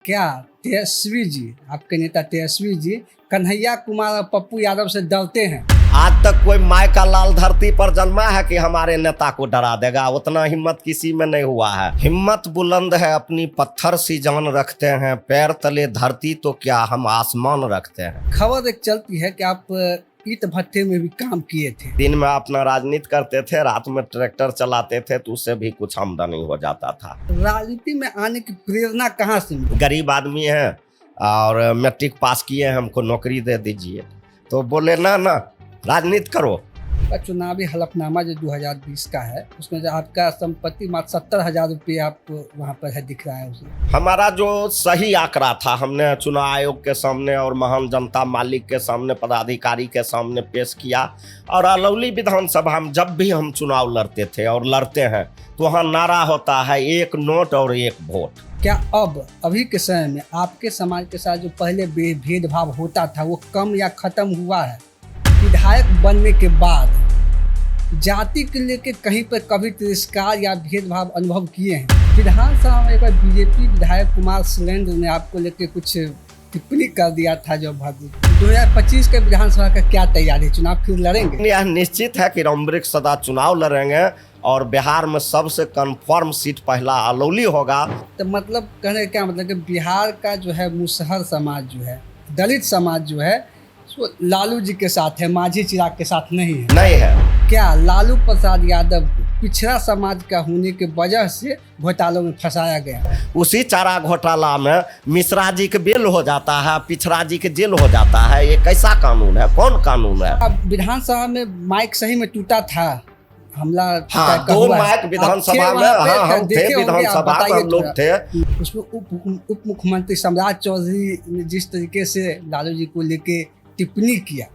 क्या तेजस्वी जी, आपके नेता तेजस्वी जी कन्हैया कुमार और पप्पू यादव से डरते हैं? आज तक कोई माय का लाल धरती पर जन्मा है कि हमारे नेता को डरा देगा? उतना हिम्मत किसी में नहीं हुआ है। हिम्मत बुलंद है, अपनी पत्थर सी जान रखते हैं, पैर तले धरती तो क्या हम आसमान रखते हैं। खबर एक चलती है कि आप ईंट भट्टे में भी काम किए थे। दिन में अपना राजनीति करते थे, रात में ट्रैक्टर चलाते थे, तो उससे भी कुछ आमदनी हो जाता था। राजनीति में आने की प्रेरणा कहाँ से मिली? गरीब आदमी है और मैट्रिक पास किए हैं, हमको नौकरी दे दीजिए, तो बोले ना राजनीति करो। चुनावी हलफनामा जो 2020 का है, उसमें जो आपका संपत्ति मात्र 70,000 रुपये आप वहाँ पर है, दिख रहा है उसमें। हमारा जो सही आंकड़ा था, हमने चुनाव आयोग के सामने और महान जनता मालिक के सामने, पदाधिकारी के सामने पेश किया। और अलौली विधानसभा में जब भी हम चुनाव लड़ते थे और लड़ते हैं तो वहाँ नारा होता है, एक नोट और एक वोट। क्या अब अभी के समय में आपके समाज के साथ जो पहले भेदभाव होता था वो कम या खत्म हुआ है? विधायक बनने के बाद जाति के लेके कहीं पर कभी तिरस्कार या भेदभाव अनुभव किए हैं? विधानसभा में एक बार बीजेपी विधायक कुमार सुरेंद्र ने आपको लेके कुछ टिप्पणी कर दिया था। जो 2025 के विधानसभा का क्या तैयारी, चुनाव फिर लड़ेंगे? यह निश्चित है कि रामवृक्ष सदा चुनाव लड़ेंगे और बिहार में सबसे कन्फर्म सीट पहला अलौली होगा। तो मतलब कहने का क्या मतलब कि बिहार का जो है मुसहर समाज जो है, दलित समाज जो है, लालू जी के साथ है, मांझी चिराग के साथ नहीं है। नहीं है। क्या लालू प्रसाद यादव पिछड़ा समाज का होने के वजह से घोटालों में फंसाया गया? उसी चारा घोटाला में मिश्रा जी के बेल हो जाता है, पिछड़ा जी के जेल हो जाता है। ये कैसा कानून है? कौन कानून है? अब विधानसभा में माइक सही में टूटा था, हमला हाँ, दो माइक विधानसभा में, हाँ हम थे विधानसभा में, हम लोग थे। उसमें उप मुख्यमंत्री सम्राट चौधरी ने जिस तरीके से लालू जी को लेके टिप्पणी किया,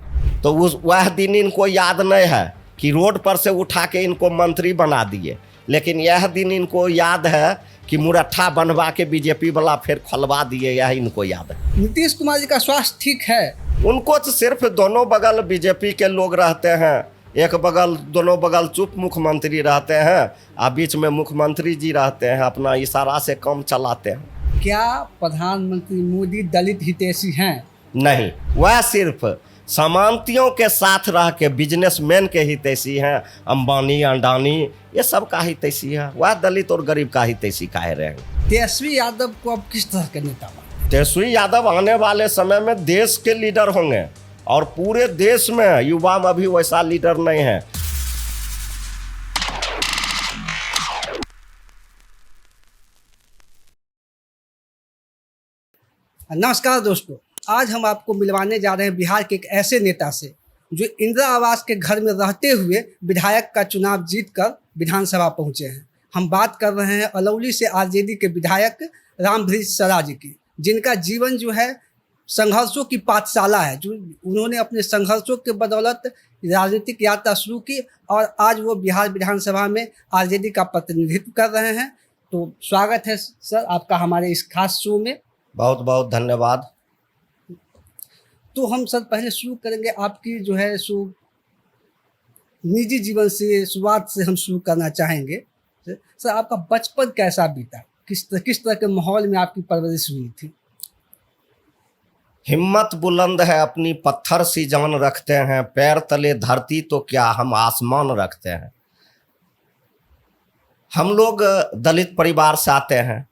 तो उस वह दिन इनको याद नहीं है कि रोड पर से उठा के इनको मंत्री बना दिए, लेकिन यह दिन इनको याद है कि मुरट्ठा बनवा के बीजेपी वाला फिर खोलवा दिए, यह इनको याद है। नीतीश कुमार जी का स्वास्थ्य ठीक है? उनको तो सिर्फ दोनों बगल बीजेपी के लोग रहते हैं, एक बगल दोनों बगल चुप मुख्यमंत्री रहते हैं और बीच में मुख्यमंत्री जी रहते हैं, अपना इशारा से काम चलाते हैं। क्या प्रधानमंत्री मोदी दलित हितैषी हैं? नहीं, वह सिर्फ सामंतियों के साथ रह के बिजनेसमैन के हितैषी हैं। अंबानी अडानी ये सब का हितैषी है, वह दलित और गरीब का हितैषी काहे रहेंगे। तेजस्वी यादव को अब किस तरह के नेता मानते? तेजस्वी यादव आने वाले समय में देश के लीडर होंगे और पूरे देश में युवा में भी वैसा लीडर नहीं है। नमस्कार दोस्तों, आज हम आपको मिलवाने जा रहे हैं बिहार के एक ऐसे नेता से जो इंदिरा आवास के घर में रहते हुए विधायक का चुनाव जीतकर विधानसभा पहुंचे हैं। हम बात कर रहे हैं अलौली से आरजेडी के विधायक रामवृक्ष सदा जी की, जिनका जीवन जो है संघर्षों की पाठशाला है। जो उन्होंने अपने संघर्षों के बदौलत राजनीतिक यात्रा शुरू की और आज वो बिहार विधानसभा में आरजेडी का प्रतिनिधित्व कर रहे हैं। तो स्वागत है सर आपका हमारे इस खास शो में। बहुत बहुत धन्यवाद। तो हम सर पहले शुरू करेंगे आपकी जो है सो निजी जीवन से, शुरुआत से हम शुरू करना चाहेंगे। सर आपका बचपन कैसा बीता, किस तरह के माहौल में आपकी परवरिश हुई थी? हिम्मत बुलंद है, अपनी पत्थर सी जान रखते हैं, पैर तले धरती तो क्या हम आसमान रखते हैं। हम लोग दलित परिवार से आते हैं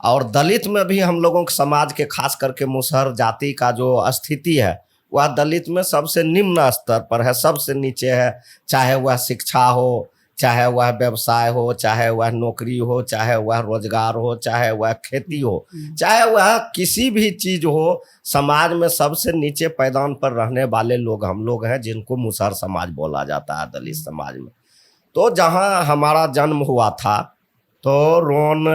और दलित में भी हम लोगों के समाज के खास करके मुसहर जाति का जो स्थिति है वह दलित में सबसे निम्न स्तर पर है, सबसे नीचे है। चाहे वह शिक्षा हो, चाहे वह व्यवसाय हो, चाहे वह नौकरी हो, चाहे वह रोजगार हो, चाहे वह खेती हो, चाहे वह किसी भी चीज़ हो, समाज में सबसे नीचे पैदान पर रहने वाले लोग हम लोग हैं, जिनको मुसहर समाज बोला जाता है दलित समाज में। तो जहाँ हमारा जन्म हुआ था तो रोन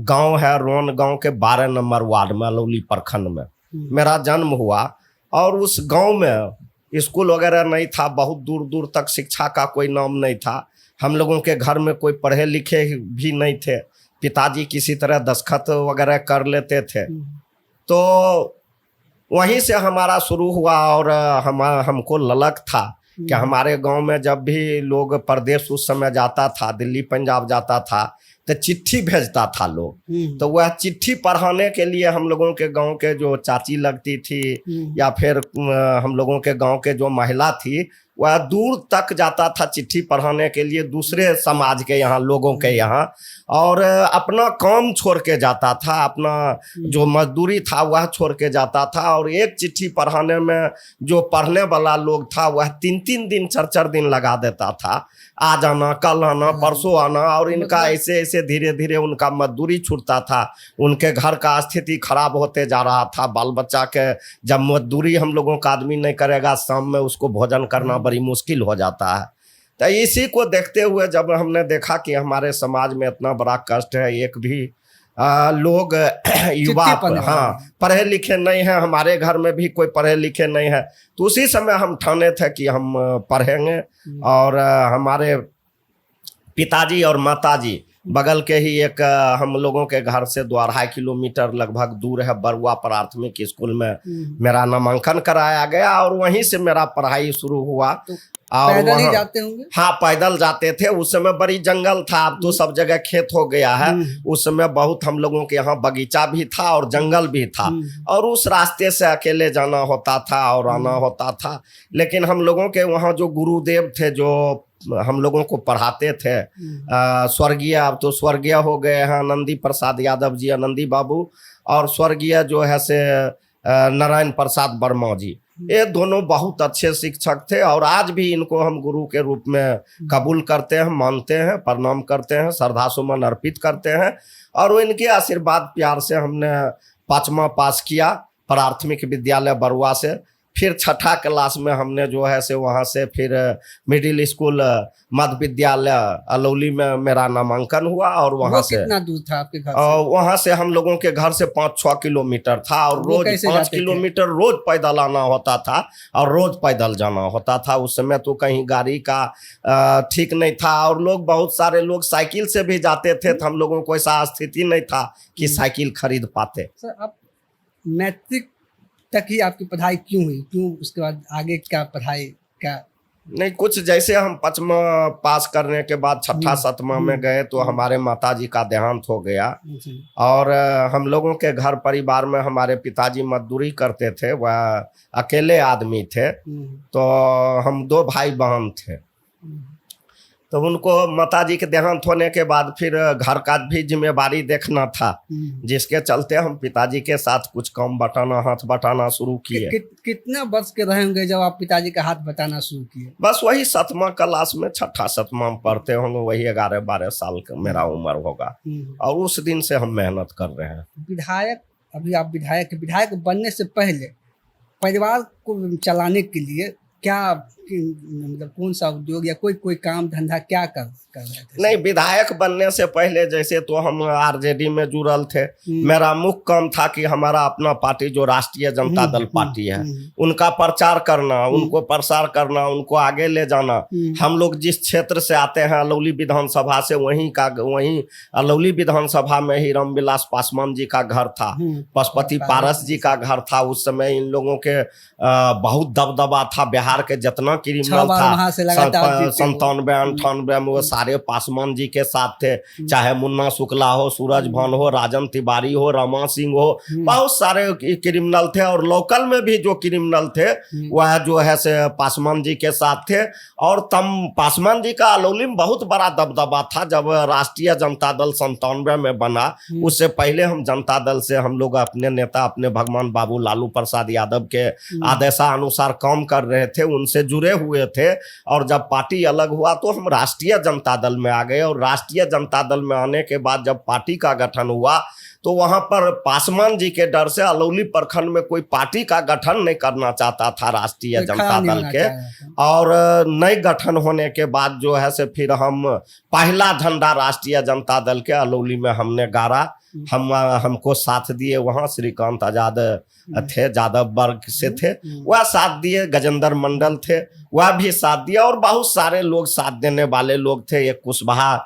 गांव है, रोन गांव के 12 नंबर वार्ड में अलौली प्रखंड में मेरा जन्म हुआ। और उस गांव में स्कूल वगैरह नहीं था, बहुत दूर दूर तक शिक्षा का कोई नाम नहीं था। हम लोगों के घर में कोई पढ़े लिखे भी नहीं थे, पिताजी किसी तरह दस्तखत वगैरह कर लेते थे। तो वहीं से हमारा शुरू हुआ और हमको ललक था कि हमारे गांव में जब भी लोग परदेश उस समय जाता था, दिल्ली पंजाब जाता था, तो चिट्ठी भेजता था लोग। तो वह चिट्ठी पढ़ाने के लिए हम लोगों के गांव के जो चाची लगती थी या फिर हम लोगों के गांव के जो महिला थी, वह दूर तक जाता था चिट्ठी पढ़ाने के लिए दूसरे समाज के यहाँ लोगों के यहाँ, और अपना काम छोड़ के जाता था, अपना जो मजदूरी था वह छोड़ के जाता था। और एक चिट्ठी पढ़ाने में जो पढ़ने वाला लोग था वह 3-3 दिन 4-4 दिन लगा देता था, आज आना कल आना परसों आना। और इनका ऐसे ऐसे धीरे धीरे उनका मजदूरी छूटता था, उनके घर का स्थिति खराब होते जा रहा था। बाल बच्चा के जब मजदूरी हम लोगों का आदमी नहीं करेगा, शाम में उसको भोजन करना बड़ी मुश्किल हो जाता है। तो इसी को देखते हुए जब हमने देखा कि हमारे समाज में इतना बड़ा कष्ट है, एक भी लोग युवा पढ़े लिखे नहीं हैं, हमारे घर में भी कोई पढ़े लिखे नहीं है, तो उसी समय हम ठाने थे कि हम पढ़ेंगे। और हमारे पिताजी और माताजी बगल के ही एक हम लोगों के घर से 2-2.5 किलोमीटर लगभग दूर है बरुआ प्राथमिक स्कूल में मेरा नामांकन कराया गया, और वहीं से मेरा पढ़ाई शुरू हुआ। और पैदल ही जाते होंगे? हाँ, पैदल जाते थे। उस समय बड़ी जंगल था, अब तो सब जगह खेत हो गया है। उस समय बहुत हम लोगों के यहाँ बगीचा भी था और जंगल भी था, और उस रास्ते से अकेले जाना होता था और आना होता था। लेकिन हम लोगों के वहाँ जो गुरुदेव थे जो हम लोगों को पढ़ाते थे, स्वर्गीय, अब तो स्वर्गीय हो गए हैं, आनंदी प्रसाद यादव जी, आनंदी बाबू, और स्वर्गीय जो है से नारायण प्रसाद वर्मा जी, ये दोनों बहुत अच्छे शिक्षक थे। और आज भी इनको हम गुरु के रूप में कबूल करते हैं, मानते हैं, प्रणाम करते हैं, श्रद्धा सुमन अर्पित करते हैं। और इनके आशीर्वाद प्यार से हमने 5वां पास किया प्राथमिक विद्यालय बरुआ से। फिर 6ठा क्लास में हमने जो है से वहाँ से फिर मिडिल स्कूल मध्य विद्यालय अलौली में मेरा नामांकन हुआ। और वहाँ से कितना दूर था आपके घर से? वहाँ से हम लोगों के घर से 5-6 किलोमीटर था, और रोज 5 किलोमीटर रोज पैदल आना होता था और रोज पैदल जाना होता था। उस समय तो कहीं गाड़ी का ठीक नहीं था, और लोग बहुत सारे लोग साइकिल से भी जाते थे, तो हम लोगों को ऐसा स्थिति नहीं था कि साइकिल खरीद पाते। सर, आप मैट्रिक तक ही आपकी पढ़ाई क्यों हुई? क्यों उसके बाद आगे क्या पढ़ाई क्या? नहीं, कुछ जैसे हम 5वां पास करने के बाद 6ठा 7वां में गए तो हमारे माताजी का देहांत हो गया। और हम लोगों के घर परिवार में हमारे पिताजी मजदूरी करते थे, वह अकेले आदमी थे, तो हम 2 भाई बहन थे। तो उनको माताजी के देहांत होने के बाद फिर घर का भी जिम्मेवारी देखना था, जिसके चलते हम पिताजी के साथ कुछ काम बटाना, हाथ बटाना शुरू किए। कितना वर्ष के रहे होंगे जब आप पिताजी का हाथ बटाना शुरू किए? बस वही 7वां क्लास में, 6ठा 7वां में पढ़ते होंगे, वही 11-12 साल का मेरा उम्र होगा। और उस दिन से हम मेहनत कर रहे हैं। विधायक, अभी आप विधायक बनने से पहले परिवार को चलाने के लिए क्या, मतलब कौन सा उद्योग या कोई काम धंधा क्या कर रहे थे? नहीं, विधायक बनने से पहले जैसे तो हम आरजेडी में जुड़ल थे। मेरा मुख्य काम था कि हमारा अपना पार्टी जो राष्ट्रीय जनता दल पार्टी है, उनका प्रचार करना, उनको प्रसार करना, उनको आगे ले जाना। हम लोग जिस क्षेत्र से आते हैं अलौली विधानसभा से, वहीं अलौली विधानसभा में ही रामविलास पासवान जी का घर था, पशुपति पारस जी का घर था। उस समय इन लोगों के बहुत दबदबा था, बिहार के जितना क्रिमिनल था 97-98 में वो सारे पासवान जी के साथ थे, चाहे मुन्ना शुक्ला हो, सूरज भान हो, राजन तिवारी हो, रमा सिंह हो, बहुत सारे क्रिमिनल थे। और लोकल में भी जो क्रिमिनल थे वह जो है से पासवान जी के साथ थे। और पासवान जी का अलौली में बहुत बड़ा दबदबा था। जब राष्ट्रीय जनता दल 97 में बना, उससे पहले हम जनता दल से हम लोग अपने नेता अपने भगवान बाबू लालू प्रसाद यादव के आदेशानुसार काम कर रहे थे, उनसे जुड़े हुए थे। और जब पार्टी अलग हुआ तो हम राष्ट्रीय जनता दल में आ गए, और राष्ट्रीय जनता दल में आने के बाद जब पार्टी का गठन हुआ तो वहां पर पासवान जी के डर से अलौली प्रखंड में कोई पार्टी का गठन नहीं करना चाहता था राष्ट्रीय जनता दल के। और नए गठन होने के बाद जो है से फिर हम पहला झंडा राष्ट्रीय जनता दल के अलौली में हमने गाड़ा। हमको साथ दिए वहाँ श्रीकांत आजाद थे, जादव वर्ग से थे, वह साथ दिए। गजेंद्र मंडल थे, वह भी साथ दिया। और बहुत सारे लोग साथ देने वाले लोग थे। एक कुशवाहा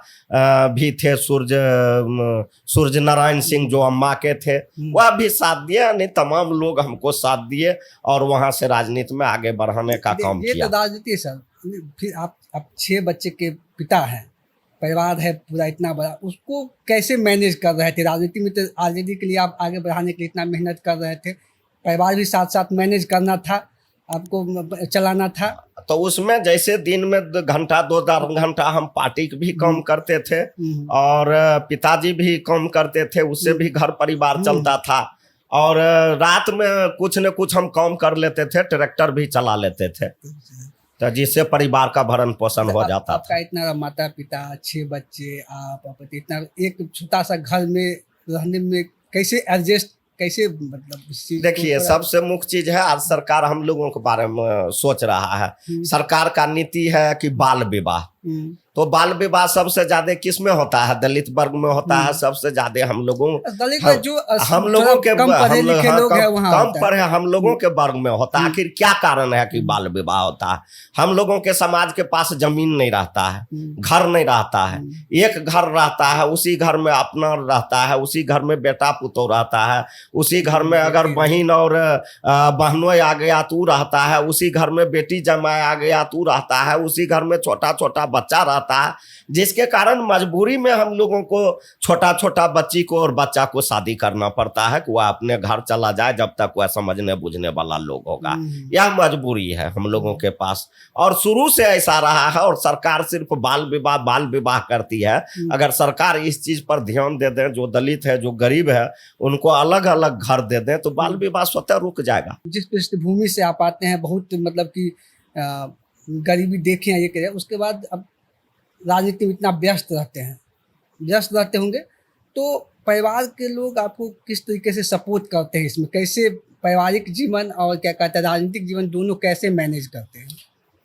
भी थे, सूर्य नारायण सिंह जो अम्मा के थे, वह भी साथ दिए। यानी तमाम लोग हमको साथ दिए और वहाँ से राजनीति में आगे बढ़ाने का काम किया। ये तो राजनीति सर। फिर आप 6 बच्चे के पिता हैं, परिवार है पूरा इतना बड़ा, उसको कैसे मैनेज कर रहे थे? राजनीति में तो आज़ादी के लिए आप आगे बढ़ाने के लिए इतना मेहनत कर रहे थे, परिवार भी साथ साथ मैनेज करना था, आपको चलाना था। तो उसमें जैसे दिन में घंटा 2 घंटा हम पार्टी के भी काम करते थे और पिताजी भी काम करते थे, उससे भी घर परिवार चलता था। और रात में कुछ न कुछ हम काम कर लेते थे, ट्रैक्टर भी चला लेते थे, तो जिससे परिवार का भरण पोषण हो जाता था। आपका इतना माता पिता, 6 बच्चे, आप इतना एक छोटा सा घर में रहने में कैसे एडजस्ट, कैसे मतलब इस चीज़ को देखिए, थोड़ा- सबसे मुख्य चीज है, आज सरकार हम लोगों के बारे में सोच रहा है। सरकार का नीति है कि बाल विवाह, तो बाल विवाह सबसे ज्यादा किस में होता है? दलित वर्ग में होता है सबसे ज्यादा। हम लोगों दलित हम, जो हम लोगों के कम पढ़े लिखे लोग हैं वहाँ कम होता है। पढ़े हम लोगों के वर्ग में होता है। आखिर क्या कारण है कि बाल विवाह होता है? हम लोगों के समाज के पास जमीन नहीं रहता है, घर नहीं रहता है। एक घर रहता है, उसी घर में अपना रहता है, उसी घर में बेटा पुतो रहता है, उसी घर में अगर बहन और बहनों आ गया तू रहता है, उसी घर में बेटी जमाए आ गया तू रहता है, उसी घर में छोटा छोटा बच्चा रहता है, जिसके कारण मजबूरी में हम लोगों को छोटा छोटा बच्ची को और बच्चा को शादी करना पड़ता है कि वह अपने घर चला जाए जब तक वह समझने बुझने वाला लोग होगा। यह मजबूरी है हम लोगों के पास, और शुरू से ऐसा रहा है। और सरकार सिर्फ बाल विवाह करती है। अगर सरकार इस चीज पर ध्यान दे दें, जो दलित है, जो गरीब है, उनको अलग अलग घर दे दें, तो बाल विवाह स्वतः रुक जाएगा। जिस पृष्ठभूमि से आप आते हैं, बहुत मतलब कि गरीबी देखे हैं, ये करें, उसके बाद अब राजनीति में इतना व्यस्त रहते होंगे, तो परिवार के लोग आपको किस तरीके से सपोर्ट करते हैं इसमें? कैसे पारिवारिक जीवन और क्या कहते हैं राजनीतिक जीवन दोनों कैसे मैनेज करते हैं?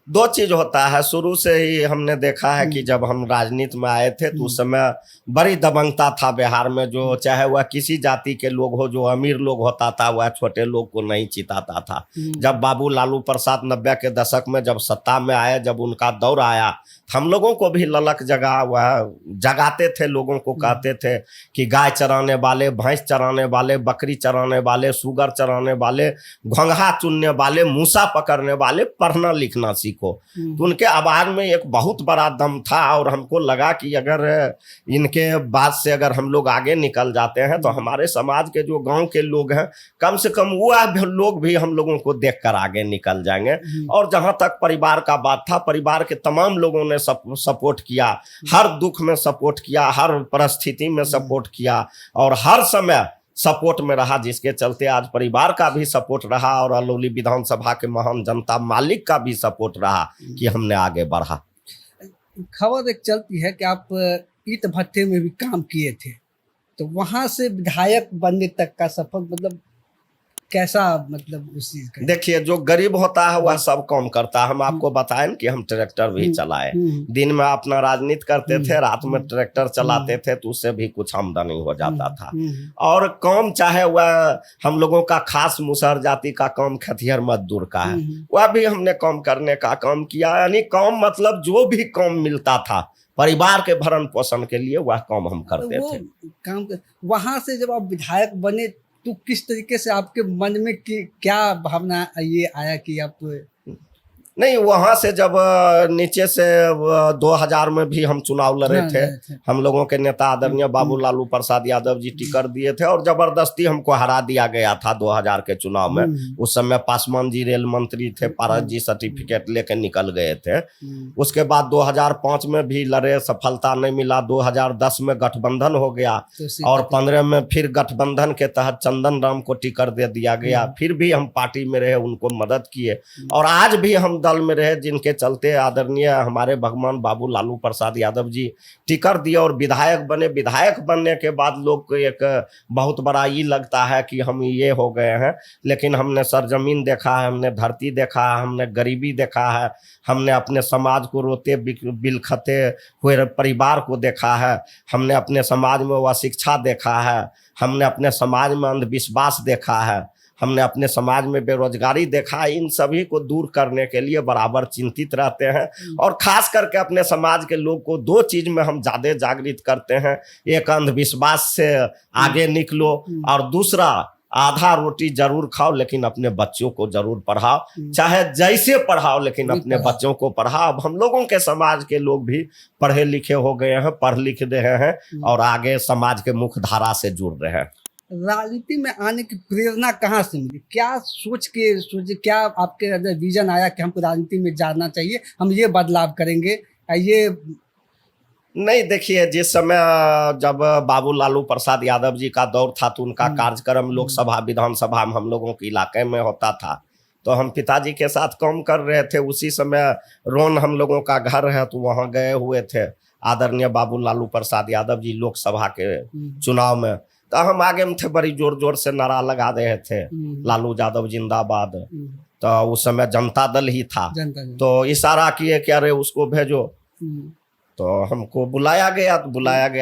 दो चीज होता है। शुरू से ही हमने देखा है कि जब हम राजनीति में आए थे तो उस समय बड़ी दबंगता था बिहार में। जो चाहे वह किसी जाति के लोग हो, जो अमीर लोग होता था वह छोटे लोग को नहीं चिताता था। जब बाबू लालू प्रसाद 90 के दशक में जब सत्ता में आए, जब उनका दौर आया, हम लोगों को भी ललक जगा, वह जगाते थे, लोगों को कहते थे कि गाय चराने वाले, भैंस चराने वाले, बकरी चराने वाले, सुगर चराने वाले, घोंघा चुनने वाले, मूसा पकड़ने वाले पढ़ना लिखना सीखो। तो उनके आवाज में एक बहुत बड़ा दम था, और हमको लगा कि अगर इनके बात से अगर हम लोग आगे निकल जाते हैं तो हमारे समाज के जो गांव के लोग हैं, कम से कम वह लोग भी हम लोगों को देखकर आगे निकल जाएंगे। और जहां तक परिवार का बात था, परिवार के तमाम लोगों ने सपोर्ट किया, हर दुख में सपोर्ट किया, हर परिस्थिति में सपोर्ट किया, और हर समय सपोर्ट में रहा, जिसके चलते आज परिवार का भी सपोर्ट रहा और अलौली विधानसभा के महान जनता मालिक का भी सपोर्ट रहा कि हमने आगे बढ़ा। खबर एक चलती है कि आप ईंट भट्टे में भी काम किए थे, तो वहां से विधायक बनने तक का सफर मतलब कैसा, मतलब उस चीज का? देखिए, जो गरीब होता है वह सब काम करता है। हम आपको बताएं कि हम ट्रैक्टर भी चलाए, दिन में अपना राजनीति करते थे, रात में ट्रैक्टर चलाते थे, तो उससे भी कुछ आमदनी हो जाता था। और काम चाहे वह हम लोगों का खास मुसहर जाति का काम खेतिहर मजदूर का है, वह भी हमने काम करने का काम किया। यानी काम मतलब जो भी काम मिलता था परिवार के भरण पोषण के लिए, वह काम हम करते थे। वहां से जब आप विधायक बने तो किस तरीके से आपके मन में क्या भावना ये आया कि आप? नहीं, वहां से जब नीचे से 2000 में भी हम चुनाव लड़े थे, हम लोगों के नेता आदरणीय बाबू लालू प्रसाद यादव जी टिकट दिए थे, और जबरदस्ती हमको हरा दिया गया था 2000 के चुनाव में। उस समय पासवान जी रेल मंत्री थे, पारस जी सर्टिफिकेट लेके निकल गए थे। उसके बाद 2005 में भी लड़े, सफलता नहीं मिला। 2010 में गठबंधन हो गया, और 15 में फिर गठबंधन के तहत चंदन राम को टिकट दे दिया गया। फिर भी हम पार्टी में रहे, उनको मदद किए, और आज भी हम दल में रहे, जिनके चलते आदरणीय हमारे भगवान बाबू लालू प्रसाद यादव जी टिकट दिए और विधायक बने। विधायक बनने के बाद लोग को एक बहुत बड़ा ये लगता है कि हम ये हो गए हैं, लेकिन हमने सरजमीन देखा है, हमने धरती देखा है, हमने गरीबी देखा है, हमने अपने समाज को रोते बिलखते हुए परिवार को देखा है, हमने अपने समाज में वह शिक्षा देखा है, हमने अपने समाज में अंधविश्वास देखा है, हमने अपने समाज में बेरोजगारी देखा। इन सभी को दूर करने के लिए बराबर चिंतित रहते हैं, और खास करके अपने समाज के लोग को 2 चीज में हम ज्यादा जागृत करते हैं। एक, अंधविश्वास से आगे निकलो, और दूसरा, आधा रोटी जरूर खाओ लेकिन अपने बच्चों को जरूर पढ़ाओ, चाहे जैसे पढ़ाओ लेकिन अपने बच्चों को पढ़ाओ। अब हम लोगों के समाज के लोग भी पढ़े लिखे हो गए हैं, पढ़ लिख रहे हैं और आगे समाज के मुख्य धारा से जुड़ रहे हैं। राजनीति में आने की प्रेरणा कहाँ से मिली? क्या सोच क्या आपके अंदर विजन आया कि हमको राजनीति में जाना चाहिए, हम ये बदलाव करेंगे ये? नहीं, देखिए, जिस समय जब बाबू लालू प्रसाद यादव जी का दौर था तो उनका कार्यक्रम लोकसभा विधानसभा में हम लोगों के इलाके में होता था, तो हम पिताजी के साथ काम कर रहे थे। उसी समय रोन हम लोगों का घर है तो वहाँ गए हुए थे आदरणीय बाबू लालू प्रसाद यादव जी लोकसभा के चुनाव में। तो हम आगे में थे, बड़ी जोर जोर से नारा लगा रहे थे, लालू यादव जिंदाबाद। तो उस समय जनता दल ही था, तो इशारा किए कि अरे उसको भेजो। तो हमको बुलाया गया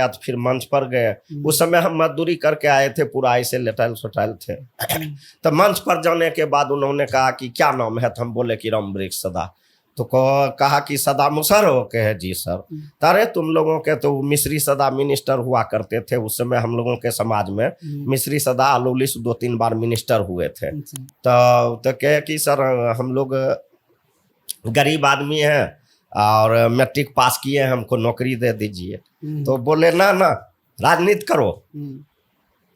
तो फिर मंच पर गए। उस समय हम मजदूरी करके आए थे, पूरा ऐसे लेटल सोटल थे। तो मंच पर जाने के बाद उन्होंने कहा कि क्या नाम है, तो हम बोले कि रामवृक्ष सदा। तो कहा कि सदा मुसहर हो के है? जी सर। अरे तुम लोगों के तो मिश्री सदा मिनिस्टर हुआ करते थे, उस समय हम लोगों के समाज में मिश्री सदा अलौली से 2-3 बार मिनिस्टर हुए थे। तो कहे कि सर हम लोग गरीब आदमी हैं और मैट्रिक पास किए, हमको नौकरी दे दीजिए। तो बोले ना राजनीति करो,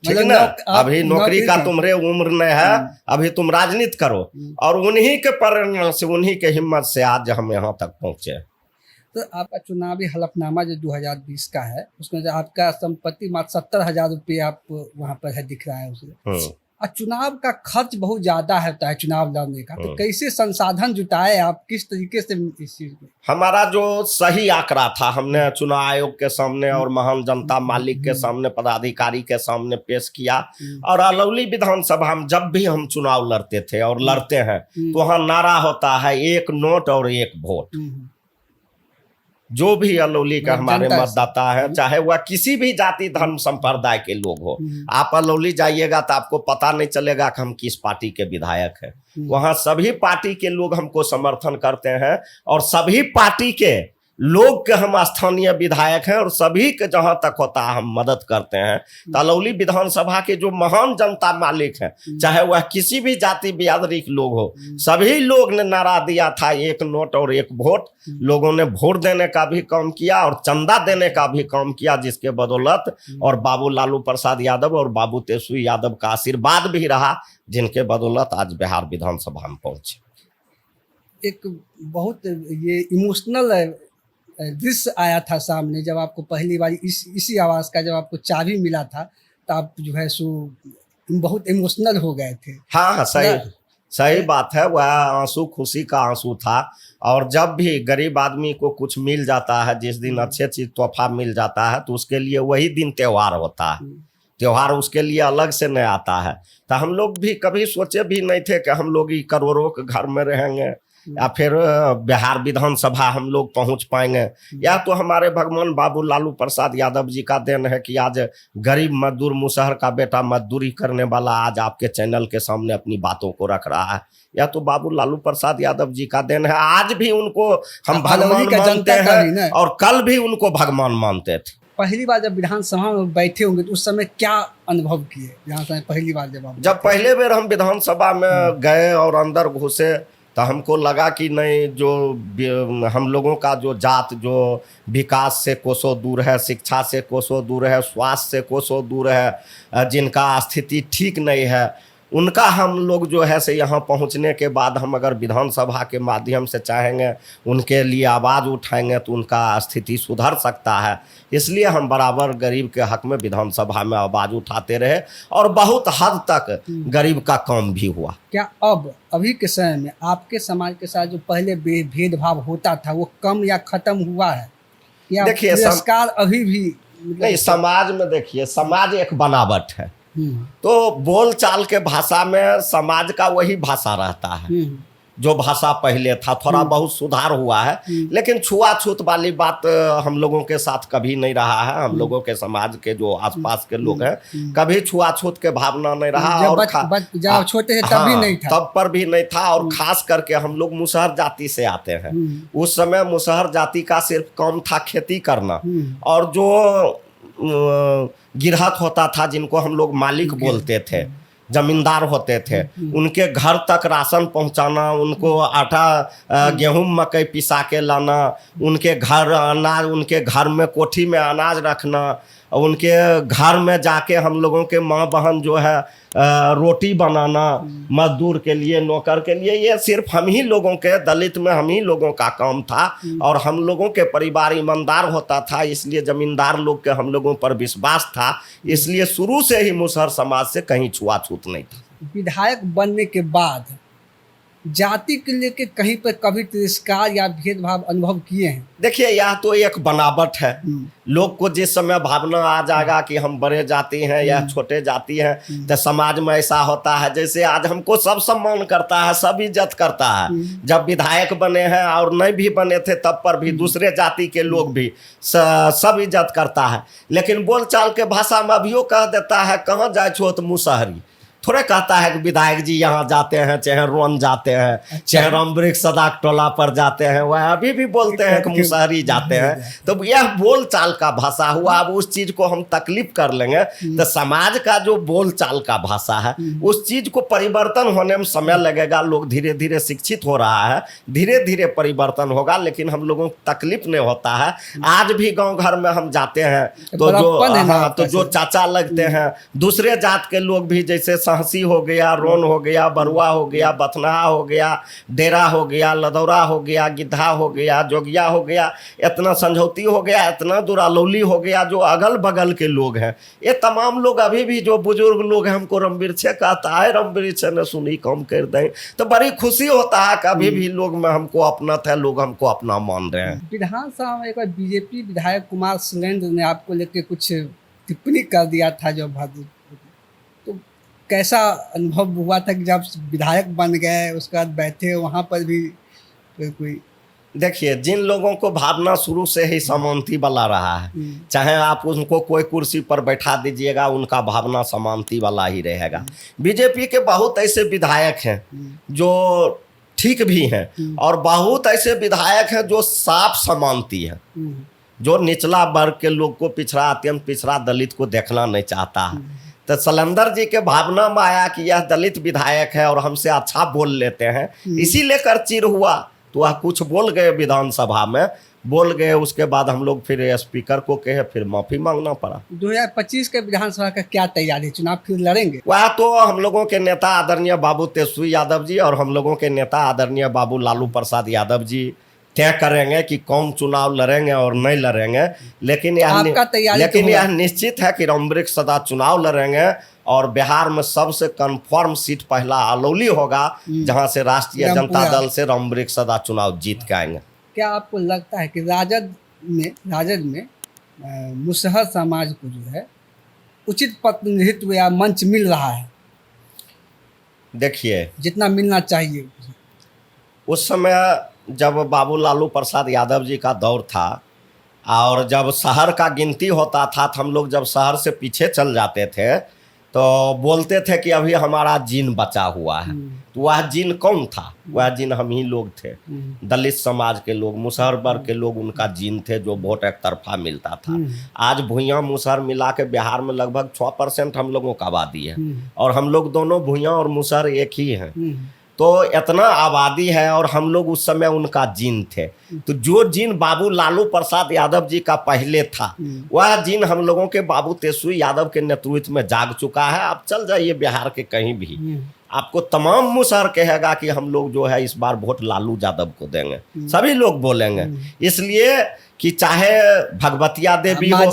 ठीक ना, अभी नौकरी का तुम्हारे उम्र नहीं है, अभी तुम राजनीति करो। और उन्हीं के प्रेरणा से, उन्हीं के हिम्मत से आज हम यहाँ तक पहुँचे। तो आपका चुनावी हलफनामा जो 2020 का है, उसमें जो आपका संपत्ति मात्र 70,000 रुपये आप वहाँ पर है दिख रहा है उसमें। और चुनाव का खर्च बहुत ज्यादा होता है चुनाव लड़ने का, तो कैसे संसाधन जुटाए आप, किस तरीके से इस चीज में? हमारा जो सही आंकड़ा था हमने चुनाव आयोग के सामने और महान जनता मालिक के सामने, पदाधिकारी के सामने पेश किया। और अलौली विधानसभा में जब भी हम चुनाव लड़ते थे और लड़ते हैं तो वहाँ नारा होता है 1 नोट और 1 वोट। जो भी अलौली का हमारे मतदाता है, चाहे वह किसी भी जाति धर्म संप्रदाय के लोग हो, आप अलौली जाइएगा तो आपको पता नहीं चलेगा कि हम किस पार्टी के विधायक हैं। वहाँ सभी पार्टी के लोग हमको समर्थन करते हैं और सभी पार्टी के लोग के हम स्थानीय विधायक हैं और सभी के जहां तक होता है हम मदद करते हैं। तो अलौली विधानसभा के जो महान जनता मालिक हैं, चाहे वह किसी भी जाति बिरादरी के लोग हो, सभी लोग ने नारा दिया था 1 नोट और 1 वोट। लोगों ने वोट देने का भी काम किया और चंदा देने का भी काम किया, जिसके बदौलत और बाबू लालू प्रसाद यादव और बाबू तेजस्वी यादव का आशीर्वाद भी रहा, जिनके बदौलत आज बिहार विधानसभा में पहुंचे। एक बहुत ये इमोशनल दृश्य आया था सामने जब आपको पहली बार इसी आवाज़ का जब आपको चाबी मिला था, तो आप जो है सो बहुत इमोशनल हो गए थे। हाँ, सही बात है। वह आंसू खुशी का आंसू था। और जब भी गरीब आदमी को कुछ मिल जाता है, जिस दिन अच्छे चीज तोहफा मिल जाता है, तो उसके लिए वही दिन त्योहार होता है। त्योहार उसके लिए अलग से नहीं आता है। तो हम लोग भी कभी सोचे भी नहीं थे कि हम लोग करोड़ों के घर में रहेंगे या फिर बिहार विधानसभा हम लोग पहुंच पाएंगे। या तो हमारे भगवान बाबू लालू प्रसाद यादव जी का देन है कि आज गरीब मजदूर मुसहर का बेटा मजदूरी करने वाला आज आपके चैनल के सामने अपनी बातों को रख रहा है। या तो बाबू लालू प्रसाद यादव जी का देन है, आज भी उनको हम भगवान मानते हैं और कल भी उनको भगवान मानते थे। पहली बार जब विधानसभा में बैठे होंगे तो उस समय क्या अनुभव किए? विधानसभा पहली बार जब पहले बार हम विधानसभा में गए और अंदर घुसे तो हमको लगा कि नहीं, जो हम लोगों का जो जात जो विकास से कोसों दूर है, शिक्षा से कोसों दूर है, स्वास्थ्य से कोसों दूर है, जिनका स्थिति ठीक नहीं है, उनका हम लोग जो है से यहाँ पहुँचने के बाद हम अगर विधानसभा के माध्यम से चाहेंगे उनके लिए आवाज़ उठाएंगे तो उनका स्थिति सुधर सकता है। इसलिए हम बराबर गरीब के हक में विधानसभा में आवाज़ उठाते रहे और बहुत हद तक गरीब का काम भी हुआ। क्या अब अभी के समय में आपके समाज के साथ जो पहले भेदभाव होता था वो कम या खत्म हुआ है? देखिए, संस्कार अभी भी नहीं, समाज में देखिए, समाज एक बनावट है, तो बोल चाल के भाषा में समाज का वही भाषा रहता है जो भाषा पहले था। थोड़ा बहुत सुधार हुआ है, लेकिन छुआछूत वाली बात हम लोगों के साथ कभी नहीं रहा है। हम लोगों के समाज के जो आसपास के लोग हैं, कभी छुआछूत के भावना नहीं रहा। और जब छोटे थे तब भी नहीं था, तब पर भी नहीं था। और खास करके हम लोग मुसहर जाति से आते हैं। उस समय मुसहर जाति का सिर्फ काम था खेती करना, और जो गिरहत होता था जिनको हम लोग मालिक बोलते थे, जमींदार होते थे, उनके घर तक राशन पहुंचाना, उनको आटा गेहूं मकई पिसा के लाना, उनके घर अनाज, उनके घर में कोठी में अनाज रखना, उनके घर में जाके हम लोगों के माँ बहन जो है रोटी बनाना मजदूर के लिए, नौकर के लिए, ये सिर्फ हम ही लोगों के, दलित में हम ही लोगों का काम था। और हम लोगों के परिवार ईमानदार होता था, इसलिए जमींदार लोग के हम लोगों पर विश्वास था, इसलिए शुरू से ही मुसहर समाज से कहीं छुआछूत नहीं था। विधायक बनने के बाद जाति के लेके कहीं पर कभी तिरस्कार या भेदभाव अनुभव किए हैं? देखिए, यह तो एक बनावट है। लोग को जिस समय भावना आ जाएगा कि हम बड़े जाति हैं या छोटे जाति हैं, तो समाज में ऐसा होता है जैसे आज हमको सब सम्मान करता है, सब इज्जत करता है। जब विधायक बने हैं और नहीं भी बने थे तब पर भी दूसरे जाति के लोग भी सब इज्जत करता है। लेकिन बोलचाल के भाषा में अभियो कह देता है, कहाँ जाए छो तो मुसहरी, थोड़े कहता है कि विधायक जी यहाँ जाते हैं, चाहे रोन जाते हैं, चाहे रामवृक्ष सदा टोला पर जाते हैं, वह अभी भी बोलते हैं कि मुसहरी जाते हैं। तो यह बोल चाल का भाषा हुआ। अब उस चीज को हम तकलीफ कर लेंगे तो समाज का जो बोल चाल का भाषा है उस चीज को परिवर्तन होने में समय लगेगा। लोग धीरे धीरे शिक्षित हो रहा है, धीरे धीरे परिवर्तन होगा, लेकिन हम लोगों को तकलीफ नहीं होता है। आज भी गाँव घर में हम जाते हैं तो जो चाचा लगते हैं दूसरे जात के लोग भी, जैसे हंसी हो गया, रोन हो गया, बरुआ हो गया, बथनाहा हो गया, डेरा हो गया, लदौरा हो गया, गिद्धा हो गया, जोगिया हो गया, इतना संझौती हो गया, इतना दुरालौली हो गया, जो अगल बगल के लोग हैं, ये तमाम लोग अभी भी जो बुजुर्ग लोग हैं हमको रमवृक्षे कहता है, रमवृक्षे ने सुनी कम कर दें, तो बड़ी खुशी होता है कि अभी भी लोग में हमको अपना था, लोग हमको अपना मान रहे हैं। विधानसभा में एक बार बीजेपी विधायक कुमार सुरेंद्र ने आपको लेके कुछ टिप्पणी कर दिया था, जो तो कैसा अनुभव हुआ था कि जब विधायक बन गए उसके बाद बैठे वहाँ पर भी कोई? देखिए, जिन लोगों को भावना शुरू से ही समानती वाला रहा है, चाहे आप उनको कोई कुर्सी पर बैठा दीजिएगा, उनका भावना समानती वाला ही रहेगा। बीजेपी के बहुत ऐसे विधायक हैं जो ठीक भी हैं, और बहुत ऐसे विधायक हैं जो साफ समानती है, जो निचला वर्ग के लोग को, पिछड़ा, अत्यंत पिछड़ा दलित को देखना नहीं चाहता है। तो सलंदर जी के भावना में आया कि यह दलित विधायक है और हमसे अच्छा बोल लेते हैं, इसी लेकर चिर हुआ, तो वह कुछ बोल गए विधानसभा में, बोल गए। उसके बाद हम लोग फिर स्पीकर को कहे, फिर माफी मांगना पड़ा। 2025 के विधानसभा का क्या तैयारी, चुनाव फिर लड़ेंगे? वह तो हम लोगों के नेता आदरणीय बाबू तेजस्वी यादव जी और हम लोगों के नेता आदरणीय बाबू लालू प्रसाद यादव जी तय करेंगे कि कौन चुनाव लड़ेंगे और नहीं लड़ेंगे। लेकिन यह निश्चित है कि रमवृक्ष सदा चुनाव लड़ेंगे, और बिहार में सबसे कन्फर्म सीट पहला अलौली होगा, जहां से राष्ट्रीय जनता दल से रमवृक्ष सदा चुनाव जीत के आएंगे। क्या आपको लगता है कि राजद में मुसहर समाज को जो है उचित प्रतिनिधित्व या मंच मिल रहा है? देखिए, जितना मिलना चाहिए। उस समय जब बाबू लालू प्रसाद यादव जी का दौर था और जब शहर का गिनती होता था, तो हम लोग जब शहर से पीछे चल जाते थे तो बोलते थे कि अभी हमारा जीन बचा हुआ है। तो वह जीन कौन था? वह जीन हम ही लोग थे, दलित समाज के लोग, मुसहर वर्ग के लोग, उनका जीन थे जो वोट एक तरफा मिलता था। आज भूइयाँ मुसहर मिला के बिहार में लगभग 6% हम लोगों का आबादी है, और हम लोग दोनों भूइयाँ और मुसहर एक ही हैं। तो इतना आबादी है और हम लोग उस समय उनका जीन थे। तो जो जीन बाबू लालू प्रसाद यादव जी का पहले था, वह जीन हम लोगों के बाबू तेजस्वी यादव के नेतृत्व में जाग चुका है। आप चल जाइए बिहार के कहीं भी, आपको तमाम मुसहर कहेगा कि हम लोग जो है इस बार वोट लालू यादव को देंगे, सभी लोग बोलेंगे। इसलिए कि चाहे भगवतिया देवी हो,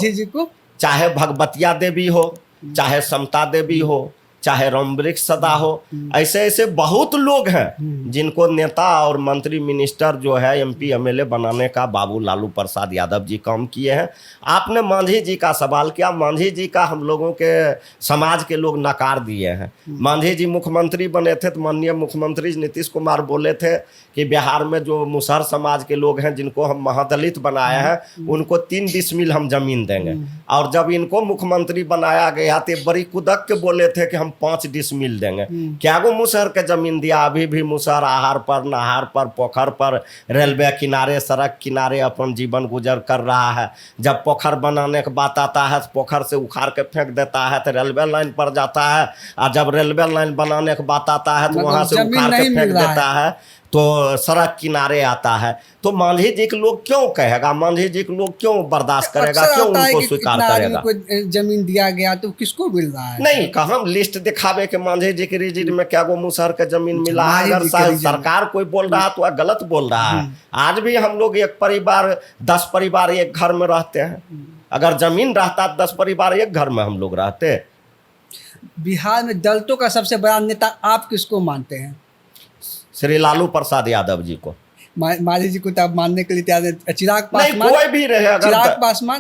चाहे भगवतिया देवी हो, चाहे समता देवी हो, चाहे रमवृक्ष सदा हो, ऐसे ऐसे बहुत लोग हैं जिनको नेता और मंत्री मिनिस्टर जो है MP MLA बनाने का बाबू लालू प्रसाद यादव जी काम किए हैं। आपने मांझी जी का सवाल किया, मांझी जी का हम लोगों के समाज के लोग नकार दिए हैं। मांझी जी मुख्यमंत्री बने थे तो माननीय मुख्यमंत्री नीतीश कुमार बोले थे कि बिहार में जो मुसहर समाज के लोग हैं जिनको हम महादलित बनाए हैं उनको 3 डिसमिल हम जमीन देंगे। और जब इनको मुख्यमंत्री बनाया गया तो बड़ी कुदक के बोले थे कि हम 5 डिसमिल देंगे। क्या गो मुसहर के जमीन दिया? अभी भी मुसहर आहार पर, नहार पर, पोखर पर, रेलवे किनारे, सड़क किनारे अपन जीवन गुजर कर रहा है। जब पोखर बनाने की बात आता है तो पोखर से उखाड़ के फेंक देता है तो रेलवे लाइन पर जाता है, और जब रेलवे लाइन बनाने की बात आता है तो मतलब वहां से जमीन उखाड़ के नहीं फेंक मिल रहा देता है तो सड़क किनारे आता है। तो मांझी जी के लोग क्यों कहेगा? मांझी जी के लोग क्यों बर्दाश्त करेगा? अक्सर क्यों आता है उनको कि स्वीकार इतना आदमी करेगा? को जमीन दिया गया तो किसको मिल रहा है? नहीं, कहाँ लिस्ट दिखावे के मांझी जी के रिजिड में क्या गो मुसहर के जमीन मिला है? मांझी अगर जी के रिजिड में। सरकार कोई बोल रहा है तो वह गलत बोल रहा है। आज भी हम लोग एक परिवार 10 परिवार एक घर में रहते हैं। अगर जमीन रहता 10 परिवार एक घर में हम लोग रहते। बिहार में दलितों का सबसे बड़ा नेता आप किसको मानते हैं? श्री लालू प्रसाद यादव जी को। मांझी जी को तो आप मानने के लिए तैयार हैं। चिराग नहीं, पासवान, कोई भी रहे अगर